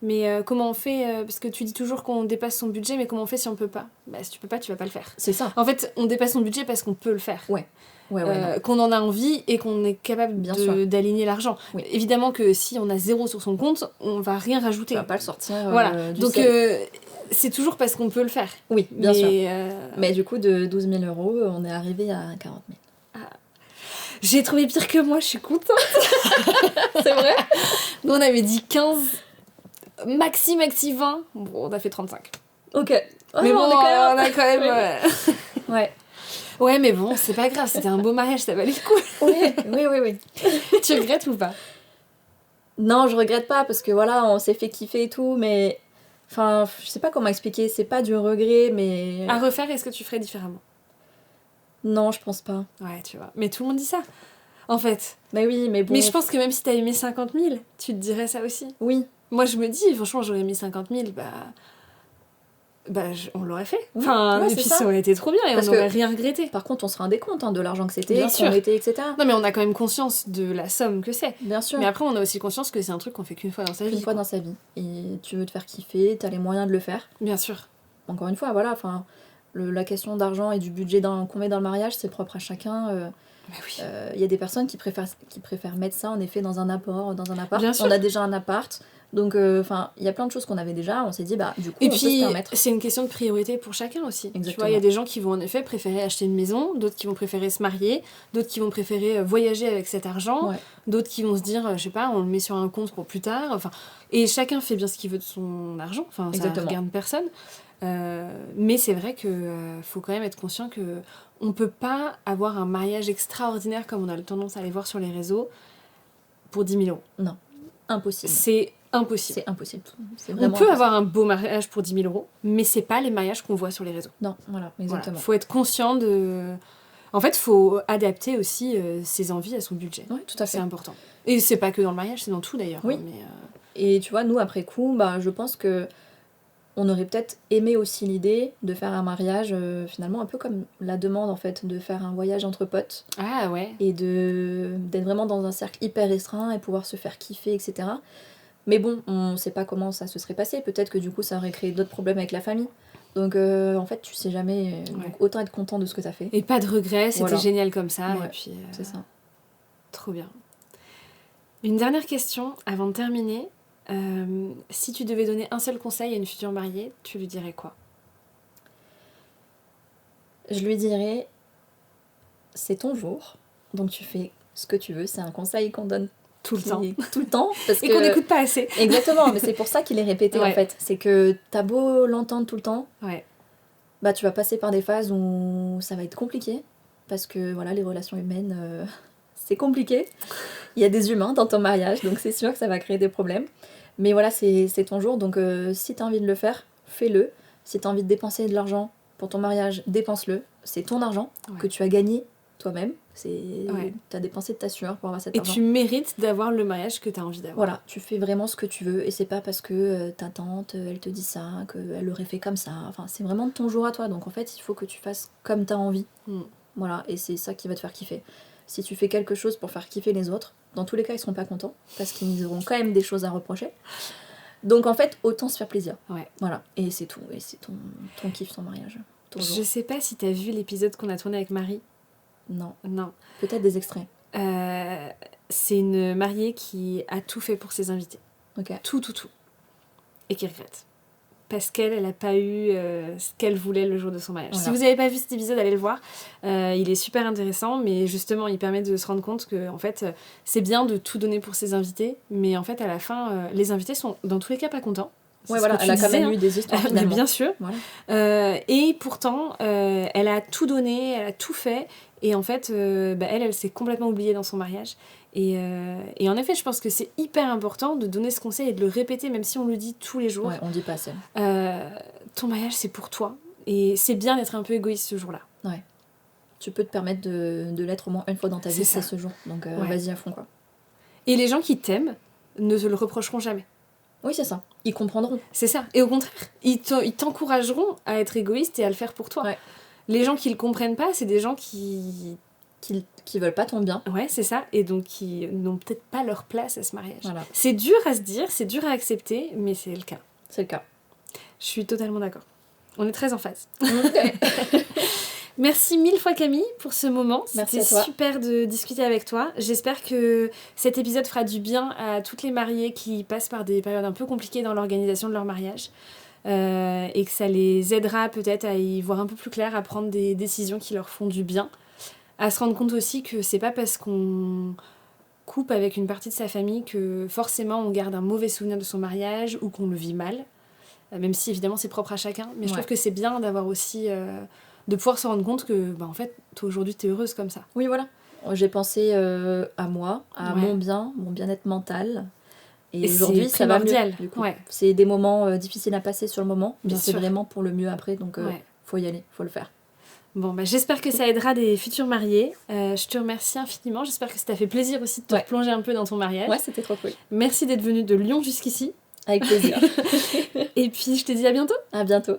mais comment on fait parce que tu dis toujours qu'on dépasse son budget, mais comment on fait si on peut pas? Bah, si tu peux pas, tu vas pas le faire. C'est ça. En fait, on dépasse son budget parce qu'on peut le faire. Ouais, non. Qu'on en a envie et qu'on est capable Bien sûr. d'aligner l'argent. Oui. Évidemment que si on a 0 sur son compte, on va rien rajouter. Tu vas pas le sortir Voilà. du Donc ciel. c'est toujours parce qu'on peut le faire. Oui, bien sûr. Mais, Mais du coup, de 12 000 euros, on est arrivé à 40 000. j'ai trouvé pire que moi, je suis contente. C'est vrai? Nous on avait dit 15, maxi 20. Bon, on a fait 35. Ok. Oh, mais bon, on est quand même... Ouais. Ouais, mais bon, c'est pas grave, c'était un beau mariage, ça valait le coup. Oui. Tu regrettes ou pas? Non, je regrette pas, parce que voilà, on s'est fait kiffer et tout, mais... Enfin, je sais pas comment expliquer, c'est pas du regret, mais... À refaire, est-ce que tu ferais différemment? Non, je pense pas. Ouais, tu vois. Mais tout le monde dit ça, en fait. Mais oui, mais bon... Mais je pense que même si t'avais mis 50 000, tu te dirais ça aussi. Oui. Moi, je me dis, franchement, j'aurais mis 50 000, on l'aurait fait. Enfin, ouais, et c'est puis ça. ça aurait été trop bien et Parce on que- n'aurait rien regretté. Par contre, on se rendait compte de l'argent que c'était, Bien qu'on sûr. était, etc. Non, mais on a quand même conscience de la somme que c'est. Bien sûr. Mais après, on a aussi conscience que c'est un truc qu'on fait qu'une fois dans sa vie. Une fois dans sa vie. Et tu veux te faire kiffer, t'as les moyens de le faire. Bien sûr. Encore une fois, voilà, enfin... La question d'argent et du budget qu'on met dans le mariage, c'est propre à chacun. Mais oui. Il y a des personnes qui préfèrent mettre ça en effet dans un appart. Bien sûr. On a déjà un appart, donc enfin il y a plein de choses qu'on avait déjà. On s'est dit du coup Et on peut se puis, permettre. c'est une question de priorité pour chacun aussi. Tu Exactement. vois, il y a des gens qui vont en effet préférer acheter une maison, d'autres qui vont préférer se marier, d'autres qui vont préférer voyager avec cet argent, Ouais. d'autres qui vont se dire, je sais pas, on le met sur un compte pour plus tard. Enfin, et chacun fait bien ce qu'il veut de son argent. Enfin, ça Exactement. regarde personne. Mais c'est vrai que faut quand même être conscient que on peut pas avoir un mariage extraordinaire comme on a tendance à aller voir sur les réseaux pour 10 000 euros. Impossible. C'est impossible. C'est impossible. C'est On vraiment peut impossible. avoir un beau mariage pour 10 000 euros, mais c'est pas les mariages qu'on voit sur les réseaux. Non, voilà, exactement. Voilà. Faut être conscient de... En fait, faut adapter aussi ses envies à son budget. Ouais, tout à C'est fait. important. Et c'est pas que dans le mariage, c'est dans tout d'ailleurs. Oui. hein, mais, Et tu vois, nous après coup, je pense que on aurait peut-être aimé aussi l'idée de faire un mariage finalement un peu comme la demande en fait, de faire un voyage entre potes. Ah ouais. Et d'être vraiment dans un cercle hyper restreint et pouvoir se faire kiffer, etc. Mais bon, on sait pas comment ça se serait passé. Peut-être que du coup, ça aurait créé d'autres problèmes avec la famille. Donc, en fait, tu sais jamais. Ouais. Donc, autant être content de ce que t'as fait. Et pas de regrets, c'était Voilà. génial comme ça. Ouais, Et puis, C'est ça. trop bien. Une dernière question avant de terminer. Si tu devais donner un seul conseil à une future mariée, tu lui dirais quoi? Je lui dirais, c'est ton jour, donc tu fais ce que tu veux. C'est un conseil qu'on donne Tout le temps. tout le temps. Parce Et que... qu'on n'écoute pas assez. Exactement, mais c'est pour ça qu'il est répété Ouais. en fait. C'est que t'as beau l'entendre tout le temps, Ouais. tu vas passer par des phases où ça va être compliqué. Parce que voilà, les relations humaines, c'est compliqué. Il y a des humains dans ton mariage, donc c'est sûr que ça va créer des problèmes. Mais voilà, c'est ton jour, donc si t'as envie de le faire, fais-le. Si t'as envie de dépenser de l'argent pour ton mariage, dépense-le. C'est ton argent que tu as gagné toi-même. T'as dépensé de ta sueur pour avoir cet Et argent. tu mérites d'avoir le mariage que t'as envie d'avoir. Voilà, tu fais vraiment ce que tu veux et c'est pas parce que ta tante, elle te dit ça, qu'elle l'aurait fait comme ça. Enfin, c'est vraiment ton jour à toi, donc en fait, il faut que tu fasses comme t'as envie. Voilà, et c'est ça qui va te faire kiffer. Si tu fais quelque chose pour faire kiffer les autres, dans tous les cas, ils seront pas contents parce qu'ils auront quand même des choses à reprocher. Donc en fait, autant se faire plaisir. Ouais. Voilà, et c'est tout. Et c'est ton kiff, ton mariage. Ton jour. Je sais pas si t'as vu l'épisode qu'on a tourné avec Marie. Non. Non. Peut-être des extraits. C'est une mariée qui a tout fait pour ses invités. Ok. Tout. Et qui regrette. Parce qu'elle n'a pas eu ce qu'elle voulait le jour de son mariage. Voilà. Si vous n'avez pas vu cet épisode, allez le voir. Il est super intéressant, mais justement, il permet de se rendre compte que en fait, c'est bien de tout donner pour ses invités, mais en fait, à la fin, les invités sont dans tous les cas pas contents. Ouais, voilà, elle a quand même eu des histoires Mais finalement. bien sûr. Voilà. Et pourtant, elle a tout donné, elle a tout fait, et en fait, elle s'est complètement oubliée dans son mariage. Et en effet, je pense que c'est hyper important de donner ce conseil et de le répéter, même si on le dit tous les jours. Ouais, on dit pas assez. Ton mariage, c'est pour toi. Et c'est bien d'être un peu égoïste ce jour-là. Ouais. Tu peux te permettre de l'être au moins une fois dans ta vie, C'est ça. c'est ce jour. Donc Ouais. vas-y à fond, quoi. Et les gens qui t'aiment ne te le reprocheront jamais. Oui, c'est ça. Ils comprendront. C'est ça. Et au contraire, ils t'encourageront à être égoïste et à le faire pour toi. Ouais. Les gens qui le comprennent pas, c'est des gens qui veulent pas ton bien. Ouais, c'est ça. Et donc qui n'ont peut-être pas leur place à ce mariage. Voilà. C'est dur à se dire, c'est dur à accepter, mais c'est le cas. C'est le cas. Je suis totalement d'accord. On est très en phase. Ok. Merci mille fois Camille pour ce moment. Merci C'était à toi. super de discuter avec toi. J'espère que cet épisode fera du bien à toutes les mariées qui passent par des périodes un peu compliquées dans l'organisation de leur mariage. Et que ça les aidera peut-être à y voir un peu plus clair, à prendre des décisions qui leur font du bien. À se rendre compte aussi que c'est pas parce qu'on coupe avec une partie de sa famille que forcément on garde un mauvais souvenir de son mariage ou qu'on le vit mal. Même si évidemment c'est propre à chacun. Mais je trouve que c'est bien d'avoir aussi... de pouvoir se rendre compte que, en fait, toi aujourd'hui, t'es heureuse comme ça. Oui, voilà. J'ai pensé à moi, à Ouais. mon bien-être mental. Et Et aujourd'hui, c'est ça va mieux. primordial. Du coup. Ouais. C'est des moments difficiles à passer sur le moment, mais Bien c'est sûr. vraiment pour le mieux après. Donc, Ouais. faut y aller, faut le faire. Bon, j'espère que ça aidera des futurs mariés. Je te remercie infiniment. J'espère que ça t'a fait plaisir aussi de te replonger un peu dans ton mariage. Ouais, c'était trop cool. Merci d'être venue de Lyon jusqu'ici. Avec plaisir. Et puis, je te dis à bientôt. À bientôt.